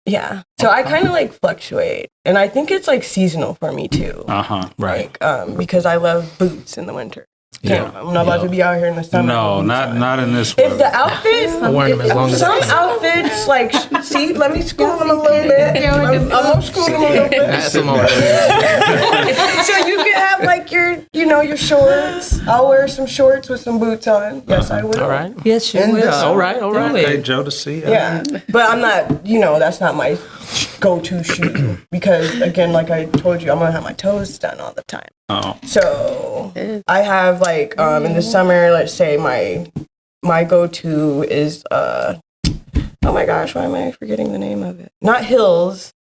yeah, so I kind of like fluctuate, and I think it's like seasonal for me too. Right. Like, because I love boots in the winter. Yeah. I'm not about to be out here in the summer. No, not in this If weather. the outfits, I wear them as long as some outfits, like, see, let me scoot them a little bit. I'm gonna scoot them a little bit. That's some over there. So you can have like your shorts. I'll wear some shorts with some boots on. Yes, I will. All right. Yes, you And will. this- All right. Okay, Joe to see. Yeah, but I'm not, that's not my go-to shoe because, again, like I told you, I'm gonna have my toes done all the time. Oh. So I have like in the summer, let's say my go-to is oh my gosh, why am I forgetting the name of it? Not Hills,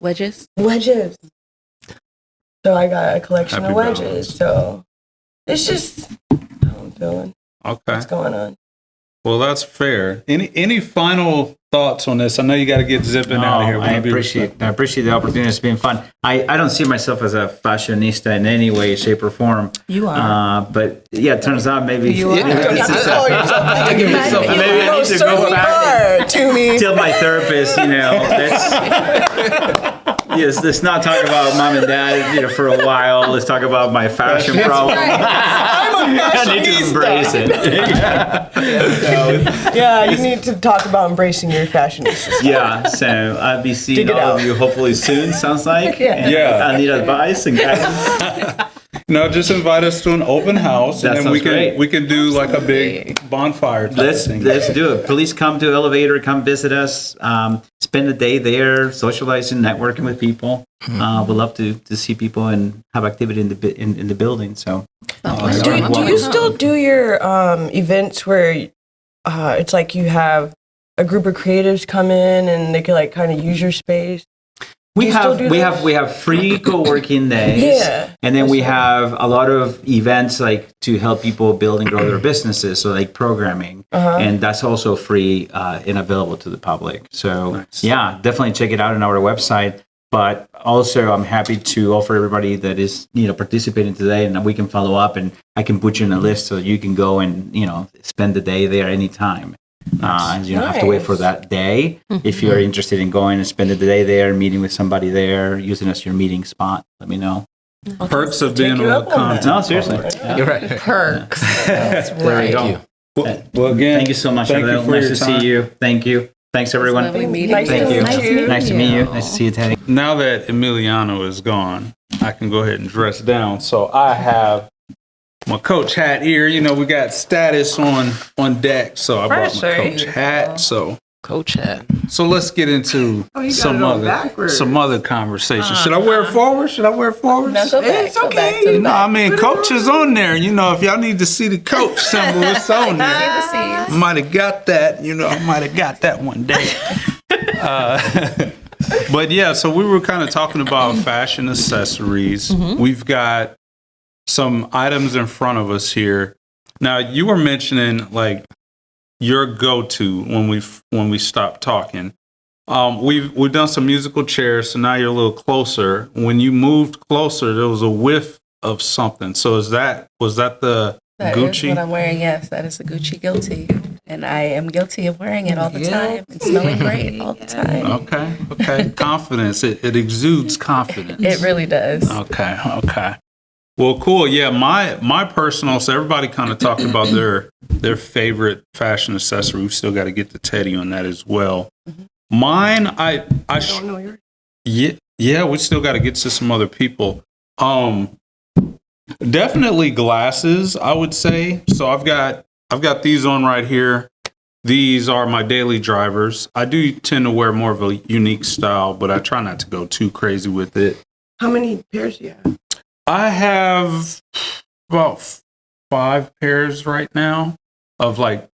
Wedges. wedges. So I got a collection Happy of wedges. balance. So it's just how I'm feeling. Okay. What's going on? Well, that's fair. Any final thoughts on this? I know you got to get zipping out of here. I appreciate the opportunity. It's been fun. I don't see myself as a fashionista in any way, shape, or form. You are. But yeah, it turns out maybe You are. maybe this is Give yourself a maybe I need to go back to me. and tell my therapist, let's not talk about mom and dad, for a while. Let's talk about my fashion problem. I need to embrace it. Yeah, you need to talk about embracing your fashionista. Yeah, so I'll be seeing Dig it all of out. you hopefully soon, sounds like. And Yeah. I need advice and guidance. No, just invite us to an open house, That and then sounds we can do like a big bonfire type thing. Let's do it. Please come to Elevator, come visit us, spend a day there, socializing, networking with people. We'd love to see people and have activity in the building. So, Do you still do your events where it's like you have a group of creatives come in and they can like kind of use your space? we you still have do we those? have we have free co-working days. Yeah. And then we have a lot of events like to help people build and grow their businesses, so like programming, and that's also free and available to the public. So yeah, definitely check it out on our website. But also, I'm happy to offer everybody that is participating today, and we can follow up, and I can put you in a list so you can go and spend the day there anytime. And you don't have to wait for that day. If you're interested in going and spending the day there, meeting with somebody there, using as your meeting spot, let me know. Perks of being you on up the on content. No, seriously. You're right. Perks. That's There right. you go. Well, again, Thank you so much. Thank you Adele. for Nice your to time. see you. Thank you. Thanks, everyone. Lovely meeting Nice Thank to you. meet you. Nice to meet you. Nice to see you, Teddy. Now that Emiliano is gone, I can go ahead and dress down. So I have my coach hat here. We got status on deck, so I brought my Pressure. coach hat. So Coach hat. So let's get into Oh, you got some it all other backwards. conversation. Should I wear it forward? Should I wear it forward? No, go back. It's Go back okay. to the You know, back. I mean, coach is on there. You know, if y'all need to see the coach symbol, it's on there. See the C's. Might have got that. You know, I might have got that one day. But yeah, so we were kind of talking about fashion accessories. We've got some items in front of us here. Now, you were mentioning like your go-to when we stopped talking. We've done some musical chairs, so now you're a little closer. When you moved closer, there was a whiff of something. So was that the That is Gucci? what I'm wearing. Yes, that is the Gucci guilty, and I am guilty of wearing it all the time and smelling great all the time. Okay. Confidence. It exudes confidence. It really does. Okay. Well, cool. Yeah, my personal. So everybody kind of talked about their favorite fashion accessory. We've still got to get to Teddy on that as well. Mine, I don't know yours. yeah. We still got to get to some other people. Definitely glasses, I would say. So I've got these on right here. These are my daily drivers. I do tend to wear more of a unique style, but I try not to go too crazy with it. How many pairs do you have? I have about 5 pairs right now of like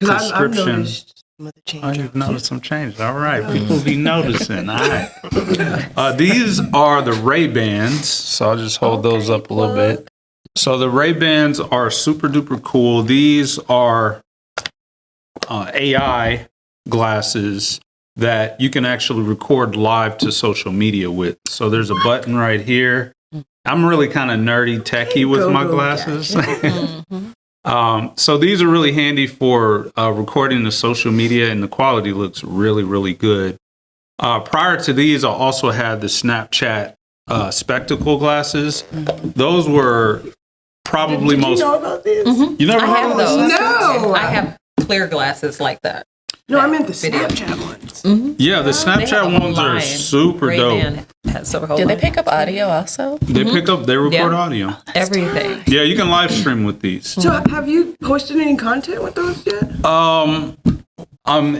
Because I've prescription. noticed some of the Oh, changes. you've noticed some changes. All right. People be noticing. All right. These are the Ray-Bans. So I'll just hold those up a little bit. So the Ray-Bans are super duper cool. These are AI glasses that you can actually record live to social media with. So there's a button right here. I'm really kind of nerdy techie with my glasses. So these are really handy for recording the social media, and the quality looks really, really good. Prior to these, I also had the Snapchat spectacle glasses. Those were probably Did most. you know about this? You never I heard have of those. No. I have clear glasses like that. No, I meant the Video. Snapchat ones. Yeah, the They have a Snapchat whole ones are line. super dope. Ray-Ban has a whole Do they line. pick up audio also? They record Yeah. audio. everything? Yeah, you can live stream with these. So have you posted any content with those yet?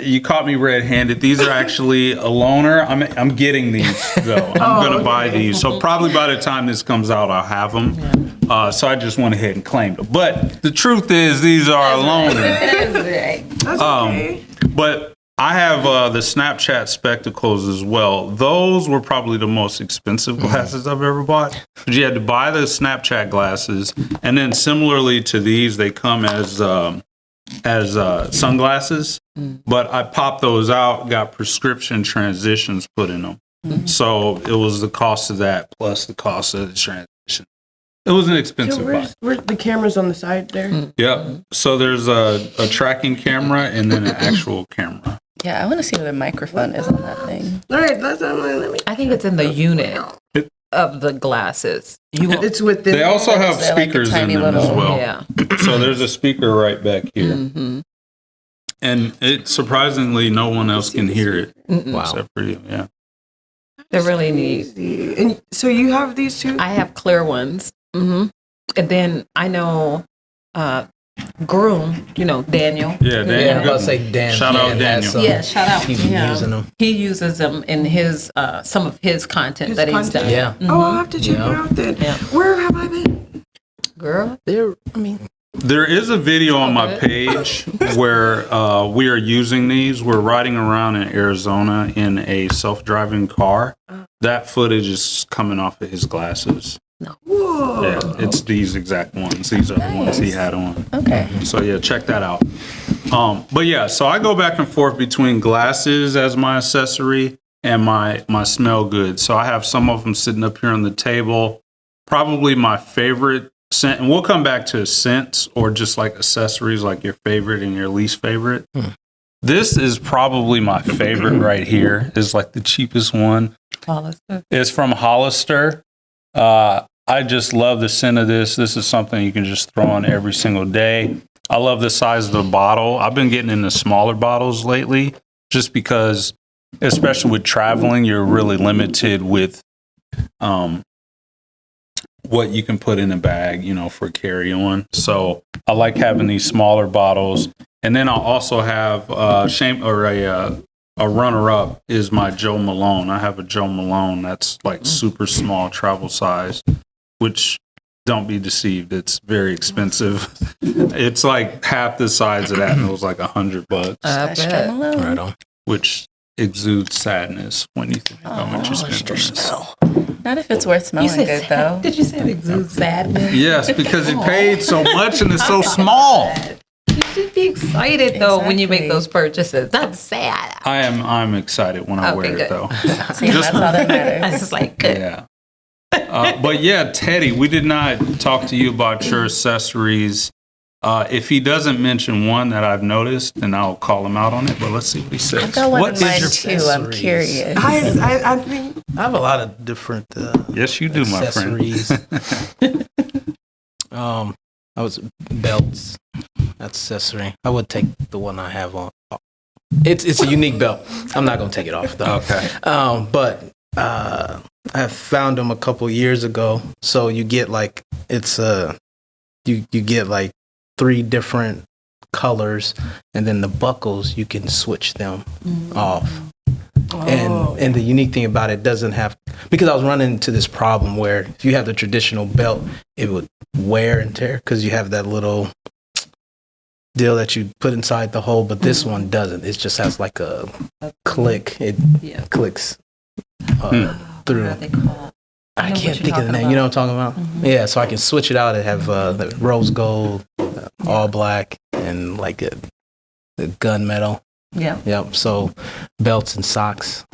You caught me red-handed. These are actually a loaner. I'm getting these though. I'm gonna buy these. So probably by the time this comes out, I'll have them. So I just went ahead and claimed them. But the truth is, these are a loaner. That's okay. But I have the Snapchat spectacles as well. Those were probably the most expensive glasses I've ever bought. But you had to buy the Snapchat glasses, and then similarly to these, they come as sunglasses. But I popped those out, got prescription transitions put in them. So it was the cost of that plus the cost of the transition. It was an expensive So buy. where's the cameras on the side there? Yeah. So there's a tracking camera and then an actual camera. Yeah, I want to see where the microphone is on that thing. All right, let me. I think it's in the unit of the glasses. It's within. They also have They're like a speakers in tiny them as little- well. Yeah. So there's a speaker right back here. Mm-hmm. And it surprisingly no one else can hear it except for you. Yeah. They're really neat. And so you have these two? I have clear ones. And then I know Groom, Daniel. Yeah, Daniel. Yeah, I'm about to say Dan. Shout out Dan has Daniel. some. Yeah, shout out to He's him. using them. He uses them in his some of his content that he's done. Yeah. Oh, I'll have to check it out then. Yeah. Where have I been? Girl, There is a video on my page where we are using these. We're riding around in Arizona in a self-driving car. That footage is coming off of his glasses. Whoa. Yeah, it's these exact ones. These are the ones he had on. Okay. So yeah, check that out. But yeah, so I go back and forth between glasses as my accessory and my smell goods. So I have some of them sitting up here on the table. Probably my favorite scent, and we'll come back to scents or just like accessories, like your favorite and your least favorite. This is probably my favorite right here. It's like the cheapest one. Hollister. It's from Hollister. I just love the scent of this. This is something you can just throw on every single day. I love the size of the bottle. I've been getting into smaller bottles lately just because, especially with traveling, you're really limited with what you can put in a bag, for carry on. So I like having these smaller bottles. And then I'll also have a runner up is my Joe Malone. I have a Joe Malone that's like super small travel size, which don't be deceived. It's very expensive. It's like half the size of that, and it was like $100. Right on. Which exudes sadness when you think about how much you spend on this. Not if it's worth smelling good, though. Did you say it exudes sadness? Yes, because he paid so much and it's so small. You should be excited though when you make those purchases. That's sad. I'm excited when I wear it though. See, that's all that matters. It's like good. Yeah. But yeah, Teddy, we did not talk to you about your accessories. If he doesn't mention one that I've noticed, then I'll call him out on it. But let's see what he says. I've got one What in mind is too. your I'm curious. I think I have a lot of different Yes, you do, my friend. accessories. I was belts. Accessory. I would take the one I have on. It's a unique belt. I'm not gonna take it off though. Okay. But I found them a couple years ago. So you get like you get like 3 different colors, and then the buckles you can switch them off. And the unique thing about it doesn't have, because I was running into this problem where if you have the traditional belt, it would wear and tear because you have that little deal that you put inside the hole, but this one doesn't. It just has like a click. It clicks through. I can't think of the name. You know what I'm talking about? Mm-hmm. Yeah, so I can switch it out and have the rose gold, all black, and like the gunmetal. Yeah. Yep. So belts and socks.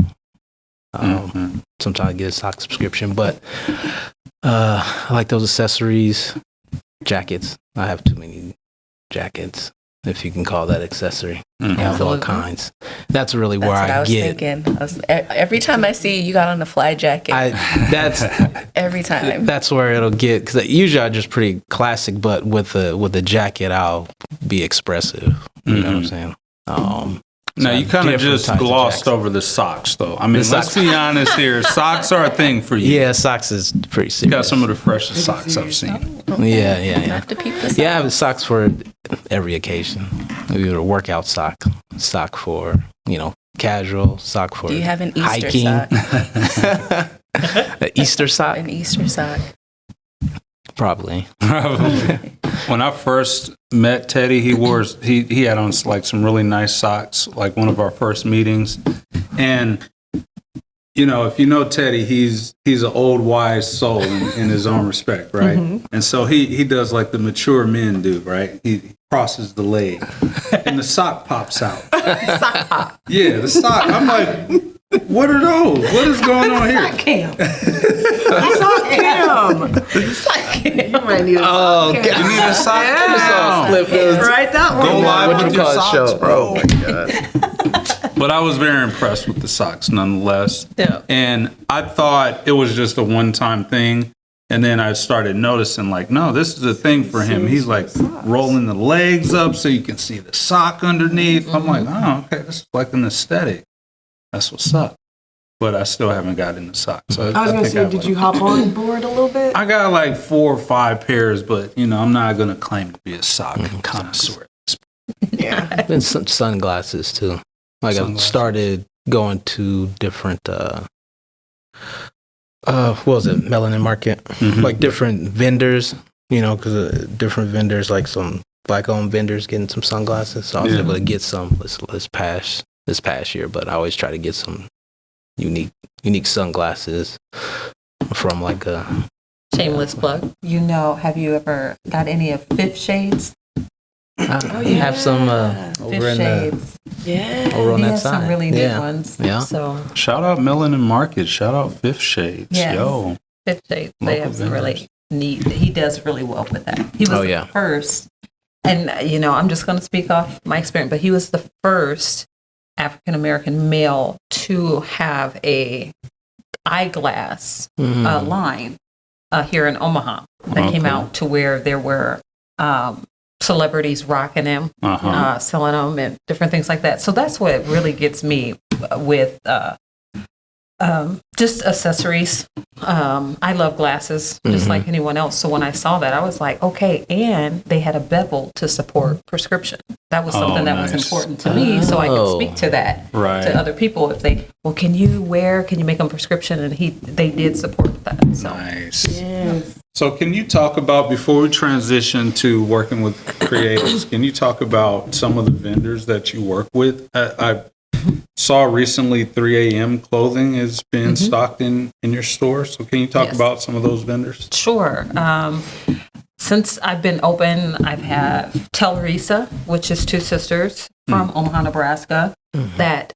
Sometimes I get a sock subscription, but I like those accessories. Jackets. I have too many jackets, if you can call that accessory. I have all kinds. That's really where I was get. thinking. Every time I see you got on a fly jacket. That's every time. That's where it'll get, because usually I'm just pretty classic, but with a jacket I'll be expressive. You know what I'm saying? Now, you kind of just glossed over the socks, though. I mean, let's be honest here. Socks are a thing for you. Yeah, socks is pretty serious. You got some of the freshest socks I've seen. Yeah. Have to peep the socks. Yeah, I have socks for every occasion. Maybe a workout sock for, casual, sock for Do you have an Easter hiking. sock? An Easter sock? An Easter sock. Probably. When I first met Teddy, he had on like some really nice socks, like one of our first meetings. And if you know Teddy, he's an old wise soul in his own respect, right? Mm-hmm. And so he does like the mature men do, right? He crosses the leg, and the sock pops out. Sock pop. Yeah, the sock. I'm like, what are those? What is going on here? Sock cam. you might need a sock. Okay. You need a sock cam. Write that one Go down. live with your socks, bro. Oh my God. But I was very impressed with the socks nonetheless. Yeah. And I thought it was just a one-time thing. And then I started noticing, like, no, this is a thing for him. He's like rolling the legs up so you can see the sock underneath. I'm like, oh, okay, this is like an aesthetic. That's what's up. But I still haven't got into socks. So I was going to say, did you hop on board a little bit? I got like 4 or 5 pairs, but, I'm not going to claim to be a sock connoisseur. Yeah. And some sunglasses too. Like I started going to different what was it, Melanin Market? Mm-hmm. Like different vendors, because different vendors, like some black-owned vendors getting some sunglasses. So I was able to get some this past year, but I always try to get some unique sunglasses from like a Shameless plug. Have you ever got any of Fifth Shades? I have some over Fifth in Shades. over on They that have side. some really neat ones. Yeah. So Shout out Melanin Market. Shout out Fifth Shades. Yes. Yo. Fifth Shades. They have some really neat. He does really well with that. He was the first. And, I'm just going to speak off my experience, but he was the first African-American male to have a eyeglass line here in Omaha that came out to where there were celebrities rocking them, selling them and different things like that. So that's what really gets me with Just accessories. I love glasses, just like anyone else. So when I saw that, I was like, okay. And they had a bevel to support prescription. That was something that was important to me, so I could speak to that to other people. If they, can you make them prescription? And they did support that. So. Nice. Yes. So can you talk about, before we transition to working with creatives, can you talk about some of the vendors that you work with? I saw recently 3 a.m. clothing has been stocked in your store. So can you talk about some of those vendors? Sure. Since I've been open, I've had Tellerisa, which is two sisters from Omaha, Nebraska, that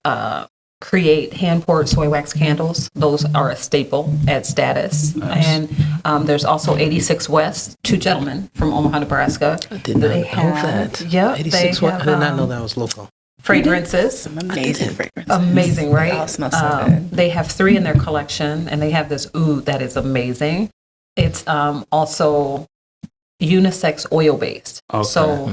create hand-poured soy wax candles. Those are a staple at Status. Nice. And there's also 86 West, two gentlemen from Omaha, Nebraska. I did not know that. Yeah, 86 West. I did not know that was local. Fragrances. Some amazing fragrances. Amazing, right? They all smell so good. They have 3 in their collection, and they have this oud that is amazing. It's also unisex oil-based. Okay. So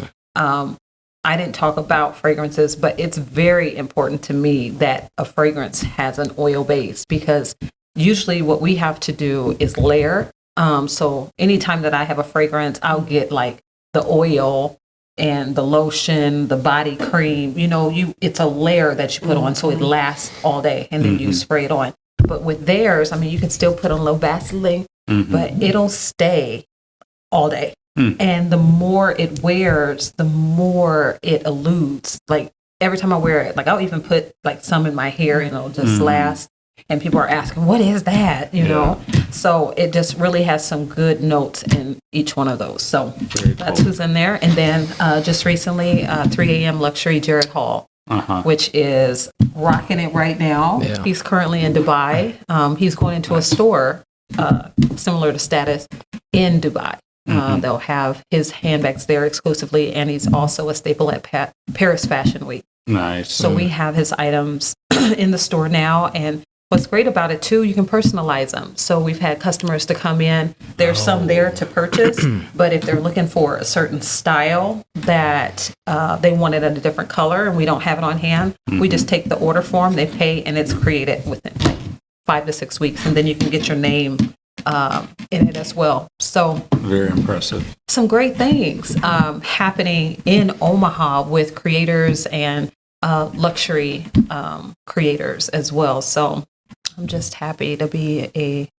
I didn't talk about fragrances, but it's very important to me that a fragrance has an oil base, because usually what we have to do is layer. So anytime that I have a fragrance, I'll get like the oil and the lotion, the body cream, it's a layer that you put on so it lasts all day, and then you spray it on. But with theirs, you can still put on a little Vaseline, but it'll stay all day. And the more it wears, the more it eludes. Like every time I wear it, like I'll even put like some in my hair and it'll just last. And people are asking, what is that? You know? So it just really has some good notes in each one of those. So that's who's in there. And then just recently, 3 a.m. Luxury Jared Hall, which is rocking it right now. Yeah. He's currently in Dubai. He's going into a store similar to Status in Dubai. They'll have his handbags there exclusively, and he's also a staple at Paris Fashion Week. Nice. So we have his items in the store now, and what's great about it too, you can personalize them. So we've had customers to come in. There's some there to purchase, but if they're looking for a certain style that they want it in a different color and we don't have it on hand, we just take the order form, they pay, and it's created within like 5 to 6 weeks, and then you can get your name in it as well. So very impressive. Some great things happening in Omaha with creators and luxury creators as well. So I'm just happy to be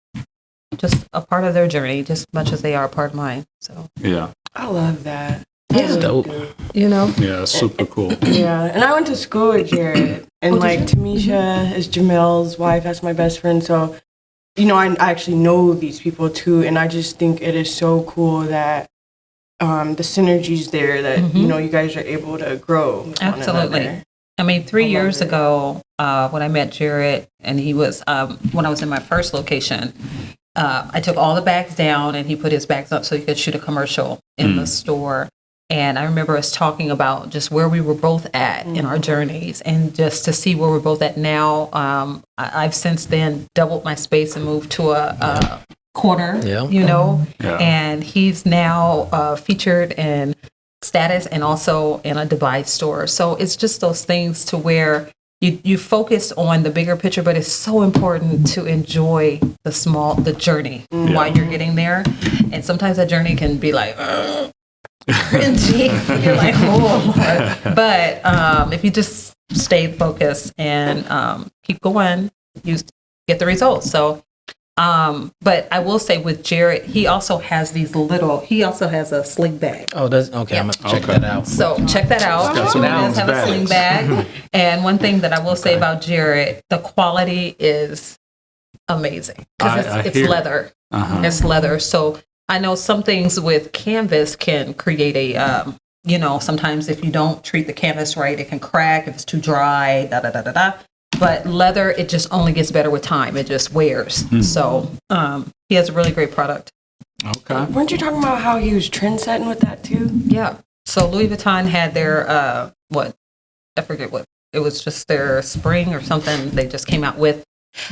just a part of their journey, just as much as they are a part of mine. So yeah, I love that. That's dope. Yeah, super cool. Yeah, and I went to school with Jared, and Tamisha is Jamel's wife. That's my best friend. So I actually know these people too, and I just think it is so cool that the synergies there, that you guys are able to grow. Absolutely. 3 years ago, when I met Jared, and he was when I was in my first location, I took all the bags down, and he put his bags up so he could shoot a commercial in the store. And I remember us talking about just where we were both at in our journeys, and just to see where we're both at now. I've since then doubled my space and moved to a corner, and he's now featured in Status and also in a Dubai store. So it's just those things to where you focus on the bigger picture, but it's so important to enjoy the journey while you're getting there. And sometimes that journey can be like, cringy. You're like, oh. But if you just stay focused and keep going, you get the results. So, but I will say with Jared, he also has he also has a sling bag. Oh, that's okay. I'm gonna check that out. So check that out. He does have a sling bag. And one thing that I will say about Jared, the quality is amazing, because it's leather. It's leather. So I know some things with canvas can create a, sometimes if you don't treat the canvas right, it can crack if it's too dry, But leather, it just only gets better with time. It just wears. So he has a really great product. Okay. Weren't you talking about how he was trend-setting with that too? Yeah. So Louis Vuitton had their, I forget what, it was just their spring or something they just came out with.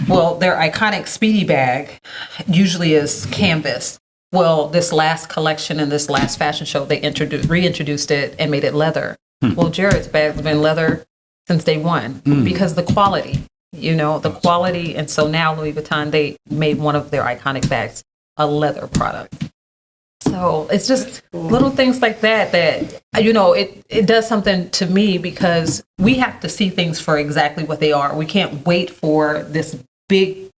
Well, their iconic Speedy bag usually is canvas. Well, this last collection and this last fashion show, they reintroduced it and made it leather. Well, Jared's bag's been leather since day one because the quality. the quality. And so now Louis Vuitton, they made one of their iconic bags a leather product. So it's just little things like that, it does something to me, because we have to see things for exactly what they are. We can't wait for this big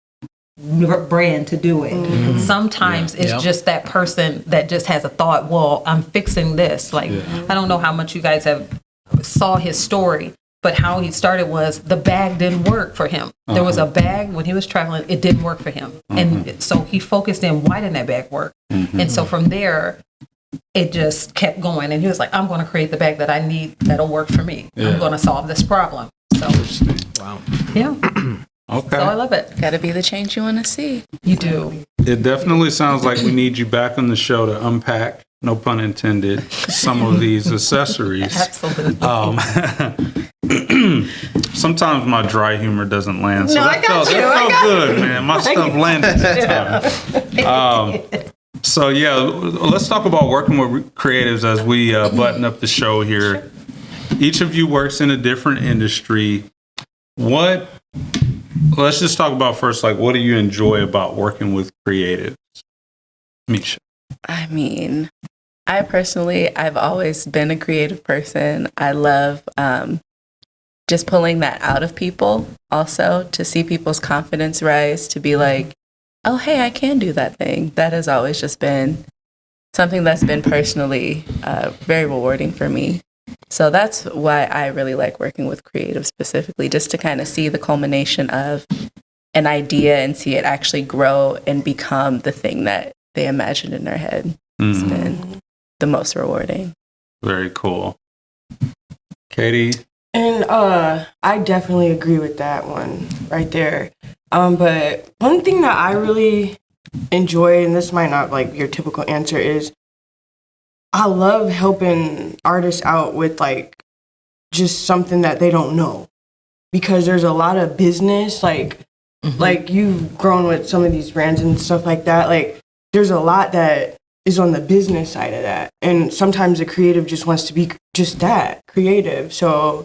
brand to do it. Sometimes it's just that person that just has a thought, well, I'm fixing this. Like, I don't know how much you guys have saw his story, but how he started was the bag didn't work for him. There was a bag when he was traveling, it didn't work for him. And so he focused in, why didn't that bag work? And so from there, it just kept going. And he was like, I'm going to create the bag that I need that'll work for me. I'm going to solve this problem. So, Wow. Yeah. Okay. So I love it. Got to be the change you want to see. You do. It definitely sounds like we need you back on the show to unpack, no pun intended, some of these accessories. Absolutely. Sometimes my dry humor doesn't land. So No, that felt good, man. My stuff landed this time. So yeah, let's talk about working with creatives as we button up the show here. Each of you works in a different industry. Let's just talk about first, like, what do you enjoy about working with creatives? Misha. I mean, I've always been a creative person. I love just pulling that out of people, also to see people's confidence rise, to be like, oh, hey, I can do that thing. That has always just been something that's been personally very rewarding for me. So that's why I really like working with creatives specifically, just to kind of see the culmination of an idea and see it actually grow and become the thing that they imagined in their head. It's been the most rewarding. Very cool. Katie? And I definitely agree with that one right there. But one thing that I really enjoy, and this might not like your typical answer, is I love helping artists out with like just something that they don't know, because there's a lot of business, like you've grown with some of these brands and stuff like that. Like there's a lot that is on the business side of that. And sometimes the creative just wants to be just that, creative. So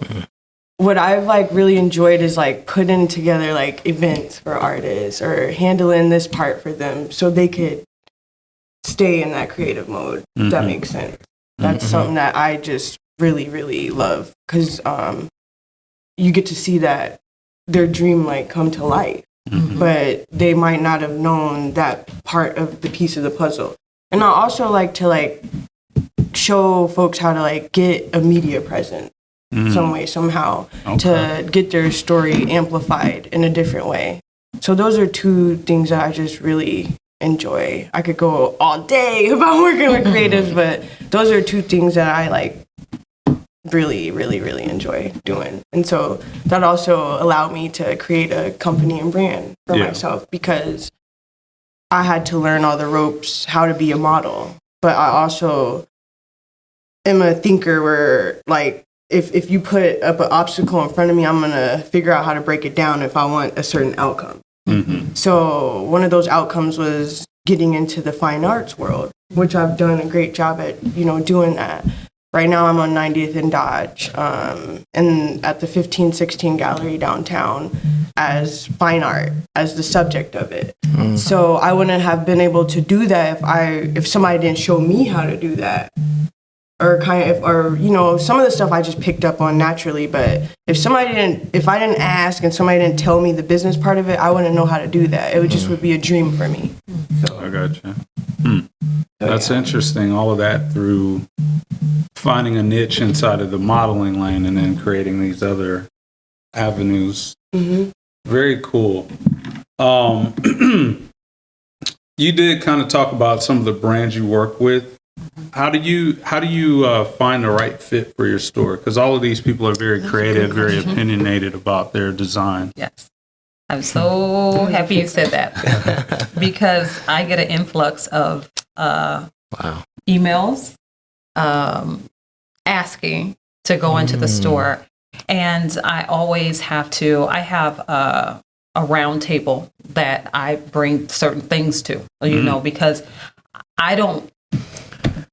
what I've like really enjoyed is like putting together like events for artists or handling this part for them so they could stay in that creative mode, if that makes sense. That's something that I just really, really love, because you get to see that their dream like come to life, but they might not have known that part of the piece of the puzzle. And I also like to like show folks how to like get a media presence some way, somehow, to get their story amplified in a different way. So those are two things that I just really enjoy. I could go all day about working with creatives, but those are two things that I like really, really, really enjoy doing. And so that also allowed me to create a company and brand for myself, because I had to learn all the ropes, how to be a model. But I also am a thinker where, like, if you put up an obstacle in front of me, I'm going to figure out how to break it down if I want a certain outcome. So one of those outcomes was getting into the fine arts world, which I've done a great job at, doing that. Right now I'm on 90th and Dodge, and at the 1516 Gallery downtown as fine art, as the subject of it. So I wouldn't have been able to do that if somebody didn't show me how to do that. Or some of the stuff I just picked up on naturally, but if I didn't ask and somebody didn't tell me the business part of it, I wouldn't know how to do that. It would be a dream for me. So, I gotcha. That's interesting. All of that through finding a niche inside of the modeling lane and then creating these other avenues. Very cool. You did kind of talk about some of the brands you work with. How do you find the right fit for your store? Because all of these people are very creative, very opinionated about their design. Yes. I'm so happy you said that, because I get an influx of emails asking to go into the store. And I always I have a round table that I bring certain things to, because I don't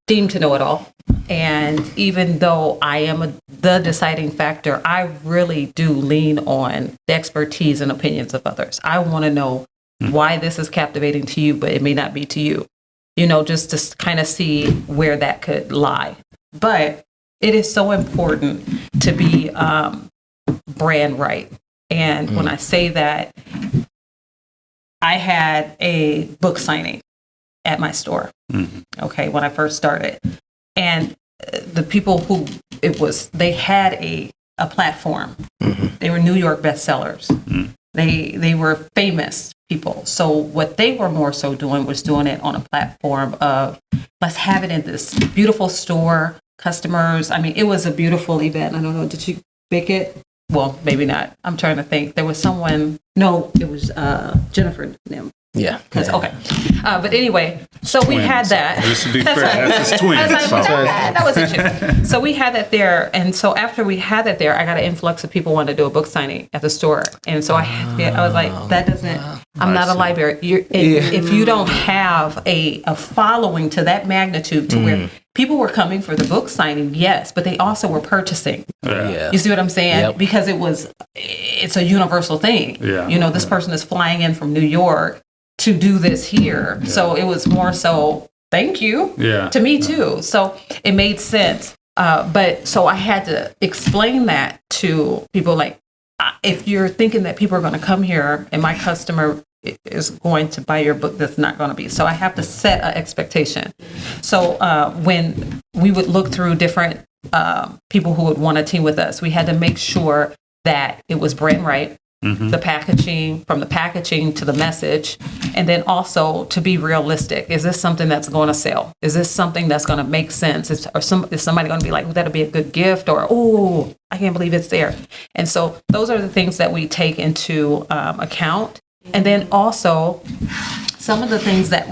deem to know it all. And even though I am a the deciding factor. I really do lean on the expertise and opinions of others. I want to know why this is captivating to you, but it may not be to you, just to kind of see where that could lie. But it is so important to be brand right. And when I say that, I had a book signing at my store, okay, when I first started. And the people who they had a platform. They were New York bestsellers. They were famous people. So what they were more so doing was doing it on a platform of, let's have it in this beautiful store, customers. I mean, it was a beautiful event. I don't know, did you make it? Well, maybe not. I'm trying to think. There was someone, no, it was Jennifer and them. Yeah. Okay. But anyway, so we had that. Just to be fair, that's his twin. I was like, that wasn't you. So we had that there. And so after we had that there, I got an influx of people wanting to do a book signing at the store. And so I was like, that doesn't, I'm not a library. If you don't have a following to that magnitude to where people were coming for the book signing, yes, but they also were purchasing. Yeah. You see what I'm saying? Yep. Because it's a universal thing. Yeah. This person is flying in from New York to do this here. Yeah. So it was more so, thank you to me too. So it made sense. But so I had to explain that to people, like, if you're thinking that people are going to come here and my customer is going to buy your book, that's not going to be. So I have to set an expectation. So when we would look through different people who would want to team with us, we had to make sure that it was brand right. The packaging, from the packaging to the message, and then also to be realistic. Is this something that's going to sell? Is this something that's going to make sense? Is somebody going to be like, that'll be a good gift, or, oh, I can't believe it's there. And so those are the things that we take into account. And then also some of the things that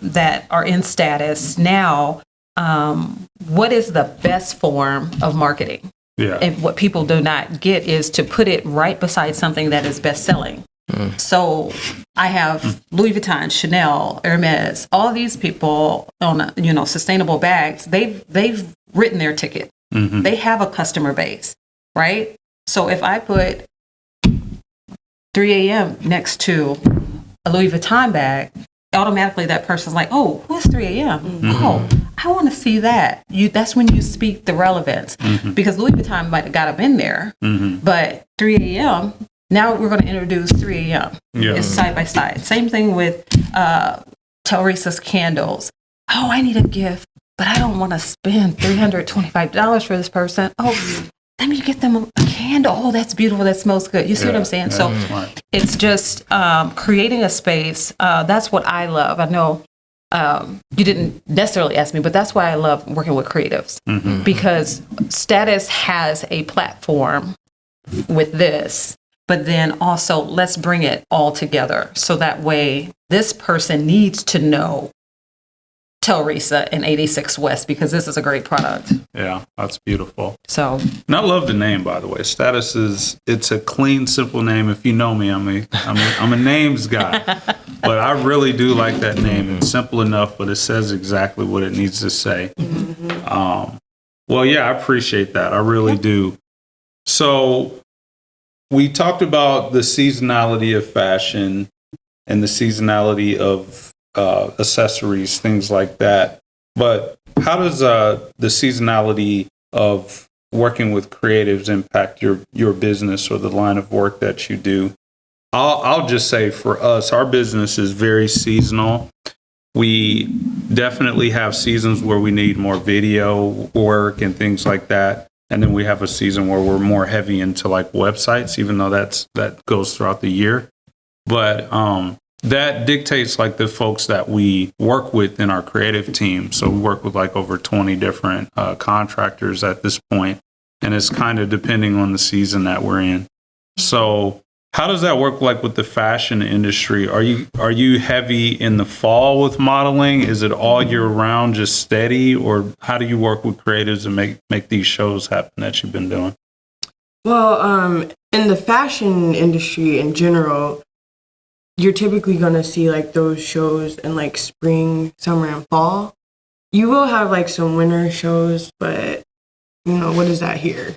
that are in status now, what is the best form of marketing? Yeah. And what people do not get is to put it right beside something that is best selling. So I have Louis Vuitton, Chanel, Hermes, all these people on sustainable bags. They've written their ticket. They have a customer base, right? So if I put 3 a.m. next to a Louis Vuitton bag, automatically that person's like, oh, who's 3 a.m.? Oh, I want to see that. That's when you speak the relevance, because Louis Vuitton might have got them in there, but 3 a.m., now we're going to introduce 3 a.m. It's side by side. Same thing with Teresa's candles. Oh, I need a gift, but I don't want to spend $325 for this person. Oh, let me get them a candle. Oh, that's beautiful. That smells good. You see what I'm saying? So it's just creating a space. That's what I love. I know you didn't necessarily ask me, but that's why I love working with creatives, because Status has a platform with this, but then also let's bring it all together. So that way this person needs to know Teresa in 86 West, because this is a great product. Yeah, that's beautiful. So, and I love the name, by the way. Status it's a clean, simple name. If you know me, I'm a names guy, but I really do like that name. It's simple enough, but it says exactly what it needs to say. Well, yeah, I appreciate that. I really do. So we talked about the seasonality of fashion and the seasonality of accessories, things like that. But how does the seasonality of working with creatives impact your business or the line of work that you do? I'll just say for us, our business is very seasonal. We definitely have seasons where we need more video work and things like that. And then we have a season where we're more heavy into like websites, even though that goes throughout the year. But that dictates like the folks that we work with in our creative team. So we work with like over 20 different contractors at this point, and it's kind of depending on the season that we're in. So how does that work like with the fashion industry? Are you heavy in the fall with modeling? Is it all year round, just steady? Or how do you work with creatives and make these shows happen that you've been doing? Well, in the fashion industry in general, you're typically going to see like those shows in like spring, summer, and fall. You will have like some winter shows, but what is that here?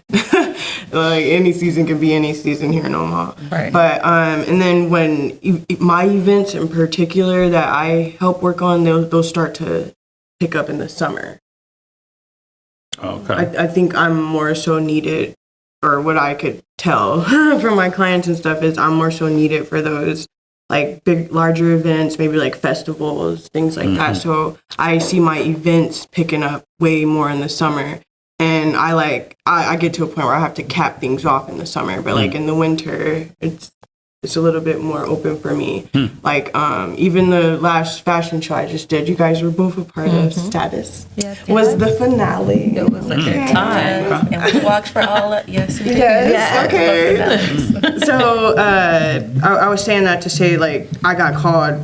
Like any season can be any season here in Omaha. Right. But and then when my events in particular that I help work on, they'll start to pick up in the summer. Okay. I think I'm more so needed, or what I could tell from my clients and stuff is I'm more so needed for those like big, larger events, maybe like festivals, things like that. So I see my events picking up way more in the summer. And I get to a point where I have to cap things off in the summer, but like in the winter, it's a little bit more open for me. Like even the last fashion show I just did, you guys were both a part of Status. Yes, was the finale. It was a good time. And we walked for all of, yes, we did. Yes, okay. So I was saying that to say, like, I got called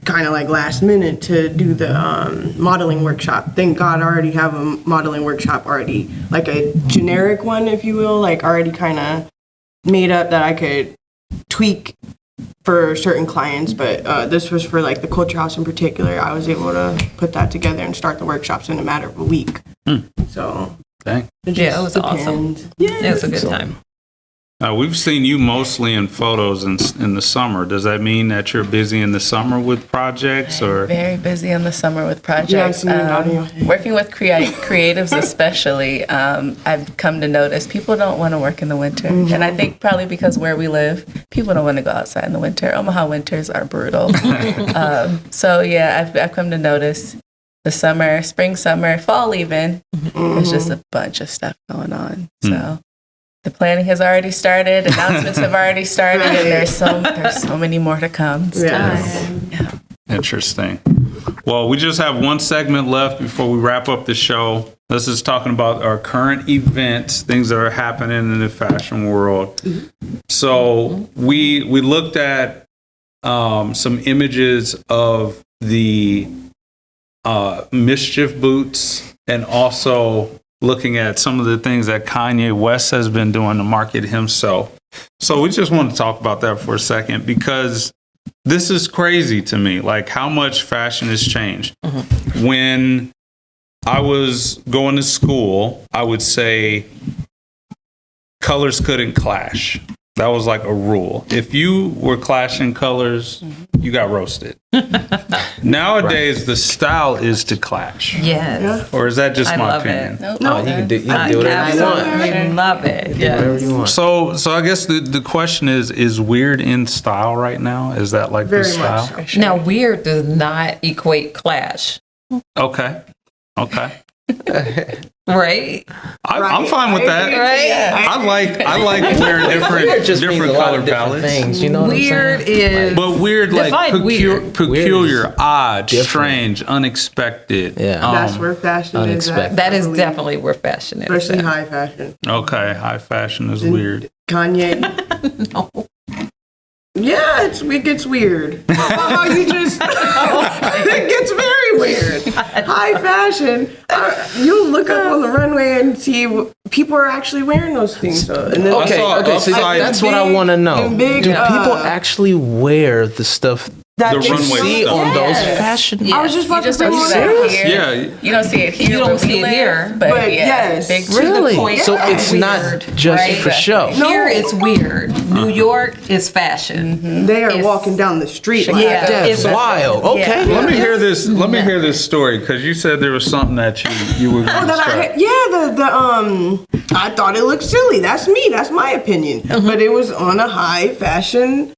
kind of like last minute to do the modeling workshop. Thank God I already have a modeling workshop already, like a generic one, if you will, like already kind of made up that I could tweak for certain clients. But this was for like the Culture House in particular. I was able to put that together and start the workshops in a matter of a week. So Dang. Yeah, it was awesome. Yeah, It was a good time. We've seen you mostly in photos in the summer. Does that mean that you're busy in the summer with projects, or? Very busy in the summer with projects. Yeah, I've seen you nodding your head. Working with creatives especially, I've come to notice people don't want to work in the winter. And I think probably because where we live, people don't want to go outside in the winter. Omaha winters are brutal. So yeah, I've come to notice the summer, spring, summer, fall even, there's just a bunch of stuff going on. So the planning has already started, announcements have already started, and there's so many more to come. It's time. Yeah. Interesting. Well, we just have one segment left before we wrap up the show. This is talking about our current events, things that are happening in the fashion world. So we looked at some images of the Mischief boots, and also looking at some of the things that Kanye West has been doing to market himself. So we just want to talk about that for a second, because this is crazy to me, like how much fashion has changed. When I was going to school, I would say colors couldn't clash. That was like a rule. If you were clashing colors, you got roasted. Nowadays, the style is to clash. Yes. Or is that just I my love opinion? it. No, you can do whatever you want. I love it. Whatever you want. So I guess the question is weird in style right now? Is that like Very the style? much Sure. Now, weird does not equate clash, Okay. right? I'm fine with that. Right? I like wearing different color palettes. Things, you know what Weird I'm saying? is But weird, like Define weird. peculiar, odd, different. strange, unexpected. Yeah. That's where fashion unexpected. is. that is definitely where fashion is. especially at. high fashion. Okay, high fashion is weird. Kanye. No. Yeah, it gets weird. How you just it gets very weird. High fashion. You'll look up on the runway and see people are actually wearing those things. So, and then Okay, so that's what I want to know. and big, Do people actually wear the stuff that The they runway see stuff. on those Yes. fashion? I was just about You just to don't bring see one that up. here. Yeah. You don't see it here. You don't where see we it live, here, but yes. big Really? point. So it's not Weird, just right? for show. Here it's weird. New York is fashion. They are It's- walking down the street like Yeah. that. That's It's- wild. Okay. Yeah. Let me hear this. Let me hear this story, because you said there was something that you were going to describe. I thought it looked silly. That's me. That's my opinion. But it was on a high fashion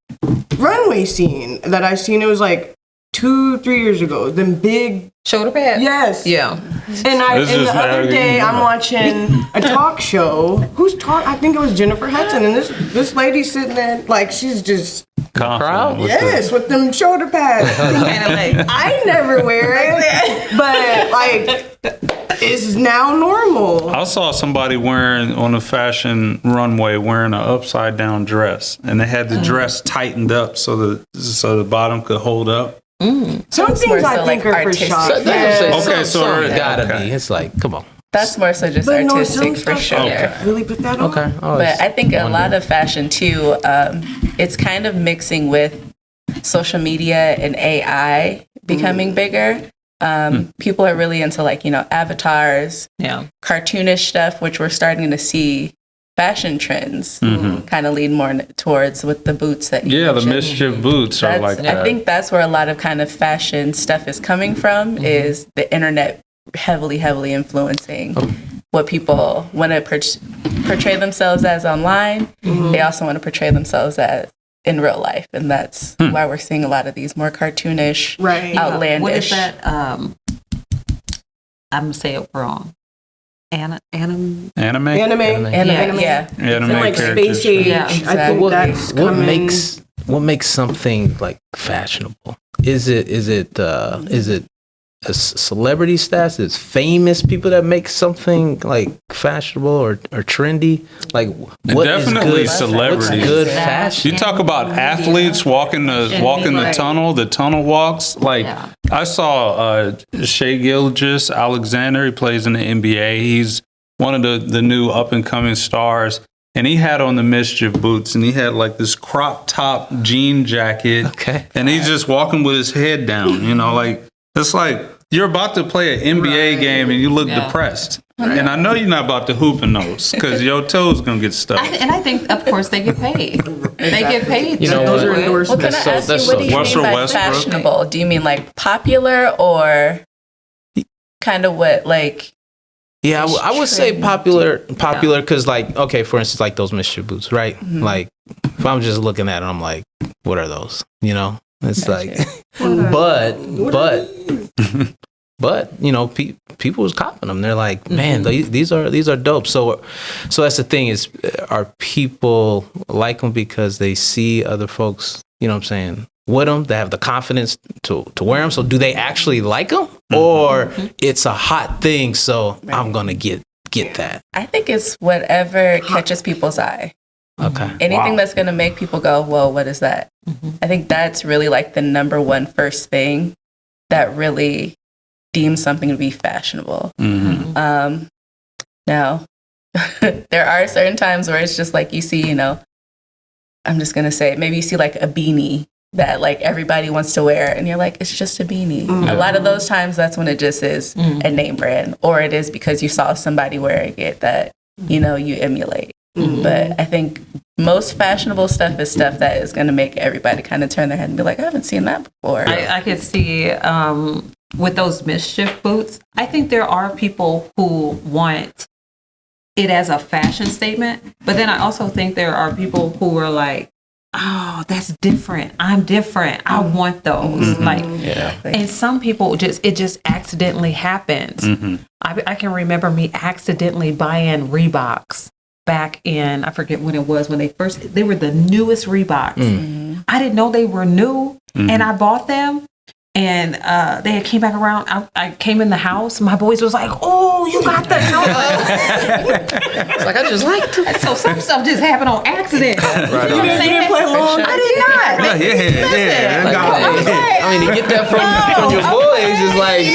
runway scene that I seen. It was like 2-3 years ago. Them big, Shoulder pad. yes. Yeah. And This the is other how day you- I'm watching a talk show. I think it was Jennifer Hudson, and this lady sitting there like she's just Confident with yes with them shoulder pads. Kind of like, I never wear it, but like it's now normal. I saw somebody wearing on a fashion runway wearing an upside down dress, and they had the dress tightened up so the bottom could hold up. Some things more I so, think like, are for artistic. shock. So that's what I'm saying. Okay, so Some already- gotta okay. be. It's like, come on. That's more so just But no, artistic some for stuff sure. Okay. really put that on. Okay. But I think a lot of fashion too, it's kind of mixing with social media and AI becoming bigger. People are really into like, avatars, Yeah. cartoonish stuff, which we're starting to see fashion trends kind of lead more towards with the boots that you Yeah, the mentioned. mischief boots are like that. I think that's where a lot of kind of fashion stuff is coming from, is the internet heavily influencing what people want to portray themselves as online. They also want to portray themselves as in real life, and that's why we're seeing a lot of these more cartoonish, outlandish. What is that? I'm gonna say it wrong. Anime? Anime. Yeah. And like characters. space age. Yeah. I think Exactly. that's what coming. makes something like fashionable? Is it a celebrity status? Is famous people that make something like fashionable or trendy? Like what Definitely is good, celebrities. What's good Exactly. fashion? You talk about athletes walking the tunnel walks. Like Yeah. I saw Shai Gilgeous-Alexander. He plays in the NBA. He's one of the new up and coming stars. And he had on the mischief boots, and he had like this crop top jean jacket. Okay. And he's just walking with his head down. Like it's like you're about to play an NBA game and you look depressed. And I know you're not about to hoop in those because your toes gonna get stuck. And I think, of course, they get paid. They get paid. You know Those what? are endorsements. Well, can I ask you, what do you Russell mean by Westbrook? fashionable? Do you mean like popular or kind of what, like? Yeah, I would say popular because like, okay, for instance, like those mischief boots, right? Like if I'm just looking at it, I'm like, what are those? It's like, but people was copping them. They're like, man, these are dope. So that's the thing is, are people like them because they see other folks, what I'm saying, with them, they have the confidence to wear them. So do they actually like them, or it's a hot thing? So I'm gonna get that. I think it's whatever catches people's eye. Okay. Anything that's going to make people go, whoa, what is that? I think that's really like the number one first thing that really deems something to be fashionable. Now, there are certain times where it's just like you see, I'm just going to say, maybe you see like a beanie that like everybody wants to wear, and you're like, it's just a beanie. A lot of those times, that's when it just is a name brand, or it is because you saw somebody wearing it that, you emulate. But I think most fashionable stuff is stuff that is going to make everybody kind of turn their head and be like, I haven't seen that before. I could see with those mischief boots, I think there are people who want it as a fashion statement, but then I also think there are people who are like, oh, that's different. I'm different. I want those. And some people it just accidentally happens. I can remember me accidentally buying Reeboks back in, I forget when it was, when they were the newest Reeboks. I didn't know they were new, and I bought them, and they had came back around. I came in the house, my boys was like, oh, you got the It's like, I just like them. So some stuff just happened on accident. Right. You didn't play along? I did not. I mean, to get that from your boys is like,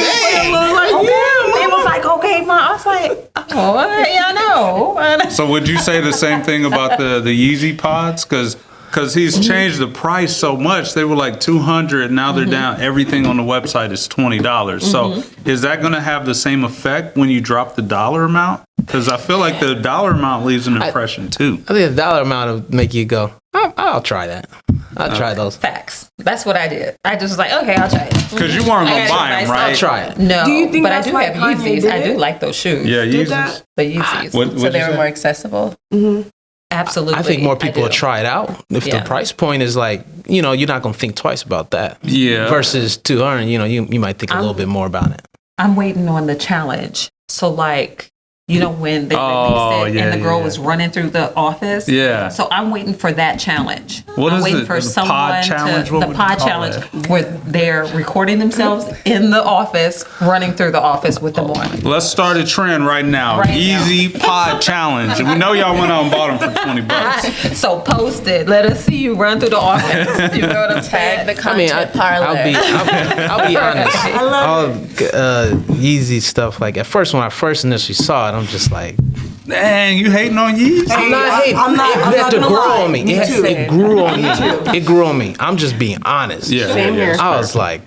It was like, okay, Ma. I was like, oh, yeah, I know. So would you say the same thing about the Yeezy pods? Because he's changed the price so much. They were like $200. Now they're down. Everything on the website is $20. So is that going to have the same effect when you drop the dollar amount? Because I feel like the dollar amount leaves an impression too. I think the dollar amount will make you go, I'll try that. I'll try those. Facts. That's what I did. I just was like, okay, I'll try it. Because you weren't going to buy them, right? I'll try it. No, Do you think but I that's do why have Kanye Yeezys. did I do it? like those shoes. Yeah, Did Yeezys. that? The Yeezys. So they were more accessible. Absolutely. I think more people do. will try it out. If Yeah. the price point is like, you're not going to think twice about that. Yeah. Versus $200, you might think a little bit more about it. I'm waiting on the challenge. So like, when they Oh, released it and the girl was running through the office. Yeah. So I'm waiting for that challenge. What I'm is waiting it? for The someone pod challenge? What the would pod you call challenge it? where they're recording themselves in the office, running through the office with them on. Let's start a trend right now. Right now. Easy pod challenge. We know y'all went out and bought them for $20. So post it. Let us see you run through the office. You know what I'm saying? Tag the content parlor. I'll be honest. All Yeezy stuff, like at first when I first initially saw it, I'm just like, Dang, you hating on Yeezy? I'm not hating. I'm not- It I'm had not to gonna grow lie. on me. Me too. It grew on me. It grew on me. I'm just being honest. Yeah. Same here. I was like,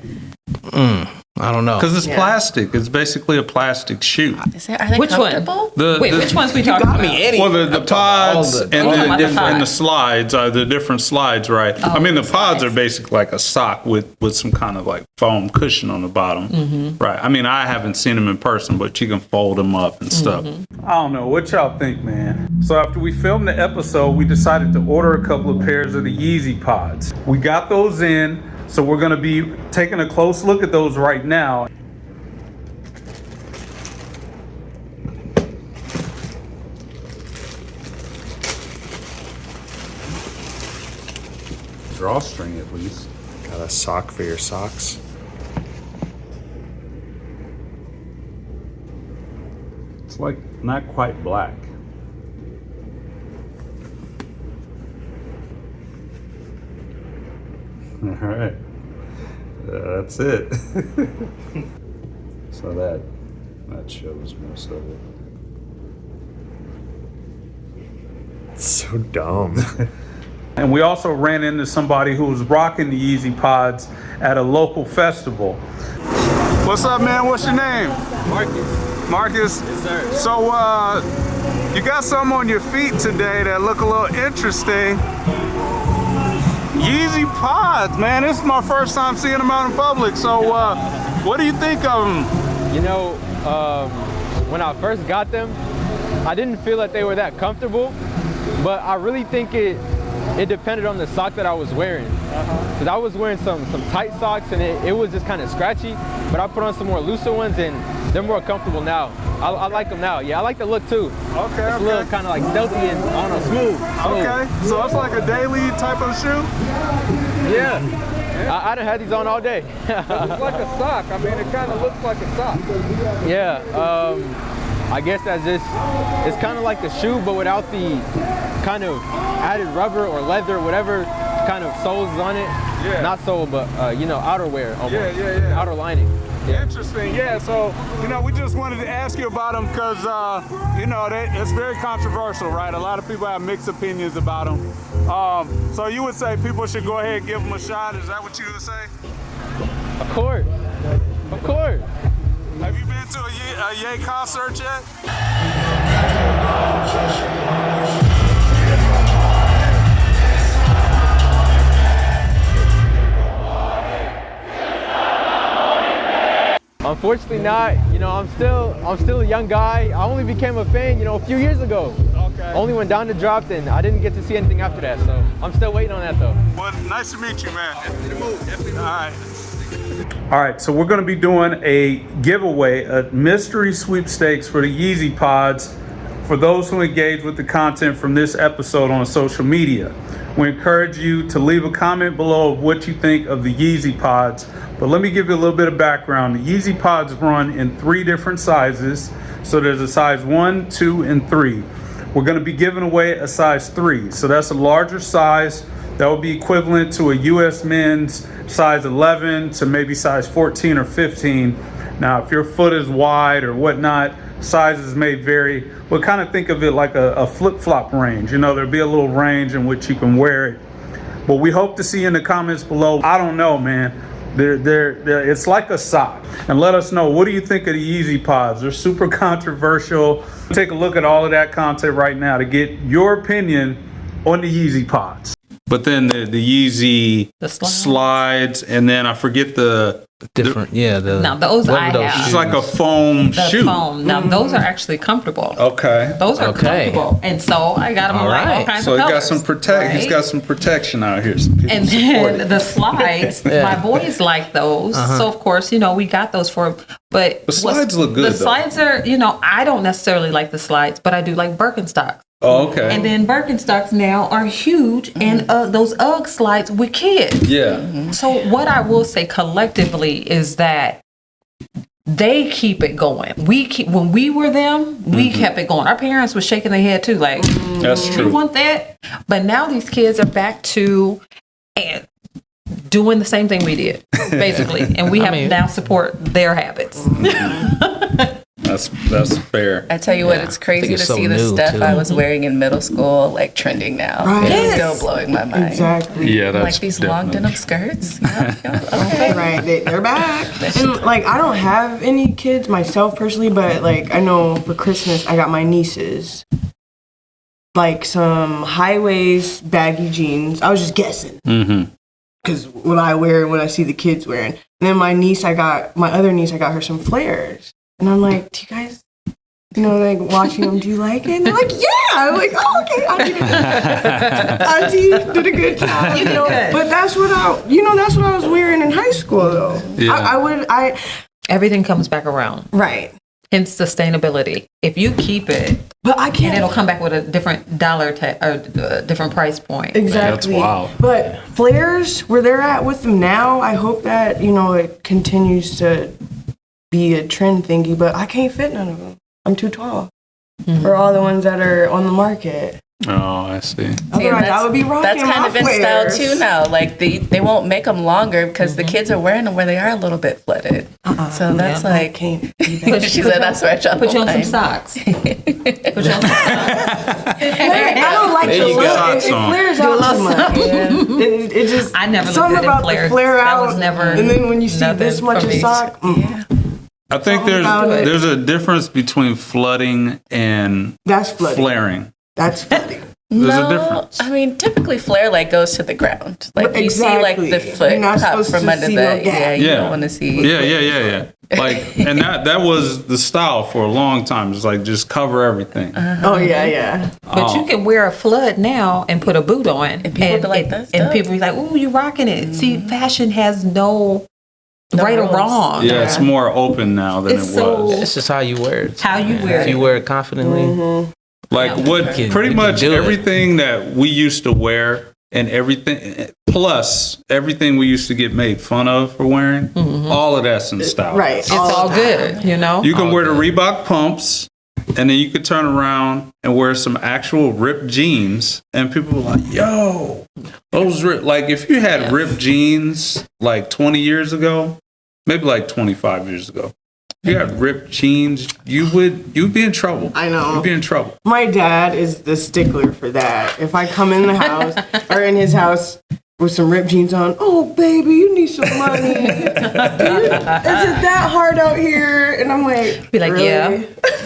I don't know. Because it's plastic. It's basically a plastic shoe. Are they Which one? comfortable? Which ones we talking about? Well, the pods and the pods. slides are the different slides, right? I mean, the pods are basically like a sock with some kind of like foam cushion on the bottom, right? I mean, I haven't seen them in person, but you can fold them up and stuff. I don't know. What y'all think, man? So after we filmed the episode, we decided to order a couple of pairs of the Yeezy pods. We got those in, so we're going to be taking a close look at those right now. Drawstring at least. Got a sock for your socks. It's like not quite black. All right. That's it. So that shows most of it. It's so dumb. And we also ran into somebody who was rocking the Yeezy pods at a local festival. What's up, man? What's your name? Marcus. Marcus? Yes, sir. So, you got something on your feet today that look a little interesting. Yeezy pods, man. This is my first time seeing them out in public. So, what do you think of them? You know, when I first got them, I didn't feel that they were that comfortable, but I really think it depended on the sock that I was wearing. Because I was wearing some tight socks and it was just kind of scratchy, but I put on some more looser ones and they're more comfortable now. I like them now. Yeah, I like the look too. Okay, it's a little kind of like stealthy and, I don't know, smooth. Okay, so it's like a daily type of shoe? Yeah. I done had these on all day. It's like a sock. I mean, it kind of looks like a sock. Yeah, I guess that's just, it's kind of like the shoe, but without the kind of added rubber or leather, whatever kind of soles is on it. Yeah. Not sole, but, outerwear almost. Yeah. Outer lining. Yeah. Interesting, yeah. So, we just wanted to ask you about them because, it's very controversial, right? A lot of people have mixed opinions about them. So you would say people should go ahead and give them a shot? Is that what you would say? Of course. Of course. Have you been to a Ye concert yet? Unfortunately not. I'm still a young guy. I only became a fan, a few years ago. Okay. Only when Donda dropped and I didn't get to see anything after that, so I'm still waiting on that though. Well, nice to meet you, man. All right, so we're going to be doing a giveaway, a mystery sweepstakes for the Yeezy pods for those who engage with the content from this episode on social media. We encourage you to leave a comment below of what you think of the Yeezy pods. But let me give you a little bit of background. The Yeezy pods run in 3 different sizes. So there's a size 1, 2, and 3. We're going to be giving away a size 3. So that's a larger size. That would be equivalent to a U.S. men's size 11 to maybe size 14 or 15. Now, if your foot is wide or whatnot, sizes may vary. But kind of think of it like a flip-flop range. There'll be a little range in which you can wear it. But we hope to see you in the comments below. I don't know, man. It's like a sock. And let us know, what do you think of the Yeezy pods? They're super controversial. Take a look at all of that content right now to get your opinion on the Yeezy pods. But then the Yeezy slides, and then I forget the different. Now those I have. It's like a foam shoe. Foam. Now those are actually comfortable. Okay. Those are comfortable, and so I got them all kinds of colors. He's got some protection out here. And then the slides, my boys like those, so of course we got those for them. But the slides look good. The slides are, I don't necessarily like the slides, but I do like Birkenstocks. Oh, okay. And then Birkenstocks now are huge, and those UGG slides with kids. Yeah. So what I will say collectively is that they keep it going. When we were them, we kept it going. Our parents were shaking their head too, like, that's true. You want that? But now these kids are back to doing the same thing we did, basically, and we have to now support their habits. That's fair. I tell you what, it's crazy it's to so see the new, stuff too. I was wearing in middle school, like trending now. Right. It's Yes. still blowing my mind. Exactly. Yeah, that's Like these long definitely denim skirts. Okay. Right, they're back. And like, I don't have any kids myself personally, but like, I know for Christmas I got my nieces like some high waist baggy jeans. I was just guessing because what I wear and what I see the kids wearing. And then my other niece, I got her some flares, and I'm like, do you guys? Like watching them, do you like it? And they're like, yeah. I'm like, oh, okay. Auntie did a good job. But that's what I was wearing in high school, though. Yeah. Everything comes back around. Right. Hence sustainability. If you keep it, But I can't. and it'll come back with a different dollar or a different price point. Exactly. That's wild. But flares, where they're at with them now, I hope that, it continues to be a trend thingy, but I can't fit none of them. I'm too tall for all the ones that are on the market. Oh, I see. Otherwise, I would be rocking That's kind my of in style flares. too now. Like they won't make them longer because the kids are wearing them where they are a little bit flooded. So that's I like can't. she said that's where I draw Put the you on some line. socks. Put you on some socks. I don't like There the you look. go. It flares out too much. It just I never looked something good in about flares. the flare That out. was never and then when you see nothing this much for of me. sock, I think there's a difference between flooding and that's flooding. flaring. That's flooding. There's a difference. I mean, typically flare like goes to the ground. Like you see Exactly. like the foot You're not pop supposed from to under see the no gap. you don't want to see. Yeah. Like, and that was the style for a long time. It's like just cover everything. Oh yeah. But you can wear a flood now and put a boot on, and people be like, "That's and dope." people be like, "Ooh, you rocking it." See, fashion has no right rules. or wrong. Yeah, it's more open now than It's it so- was. It's just how you wear it. How you wear If it. you wear it confidently, Like what can- pretty you can much do it. everything that we used to wear and everything plus everything we used to get made fun of for wearing, all of that's in style. Right. It's all good, you know. You can All wear the good. Reebok pumps and then you could turn around and wear some actual ripped jeans and people were like, yo, those like if you had ripped jeans like 20 years ago, maybe like 25 years ago, if you had ripped jeans, you'd be in trouble. I know. You'd be in trouble. My dad is the stickler for that. If I come in the house or in his house with some ripped jeans on, oh baby, you need some money. Is it that hard out here? And I'm like, Be like, really? yeah.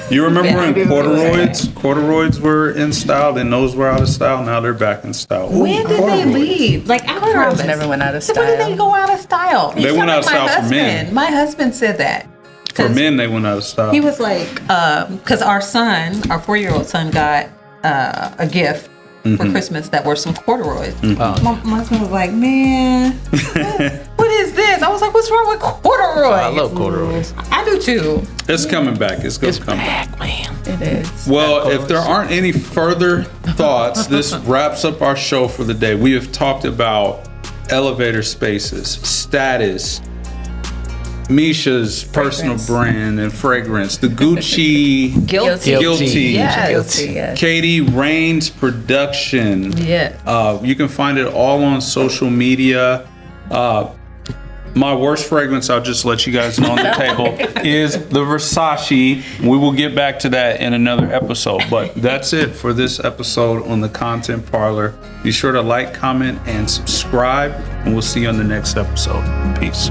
You remember Yeah, I when do. corduroys? Corduroys were in style, then those were out of style. Now they're back in style. When did they leave? Like, I promise. never went out of When did they style. go out of style? They went out of style for men. My husband said that. For men, they went out of style. He was like, because our 4-year-old son got a gift for Christmas that were some corduroys. My husband was like, man, what is this? I was like, what's wrong with corduroys? I love corduroys. I do too. It's coming back. It's going to come back. Man, It is. Well, if there aren't any further thoughts, this wraps up our show for the day. We have talked about elevator spaces, status, Misha's personal brand and fragrance, the Gucci Guilty. Guilty. Yes. Guilty, yes. Katie Raine's production. Yes. You can find it all on social media. My worst fragrance, I'll just let you guys know on the table, is the Versace. We will get back to that in another episode. But that's it for this episode on the Content Parlor. Be sure to like, comment, and subscribe. And we'll see you on the next episode. Peace.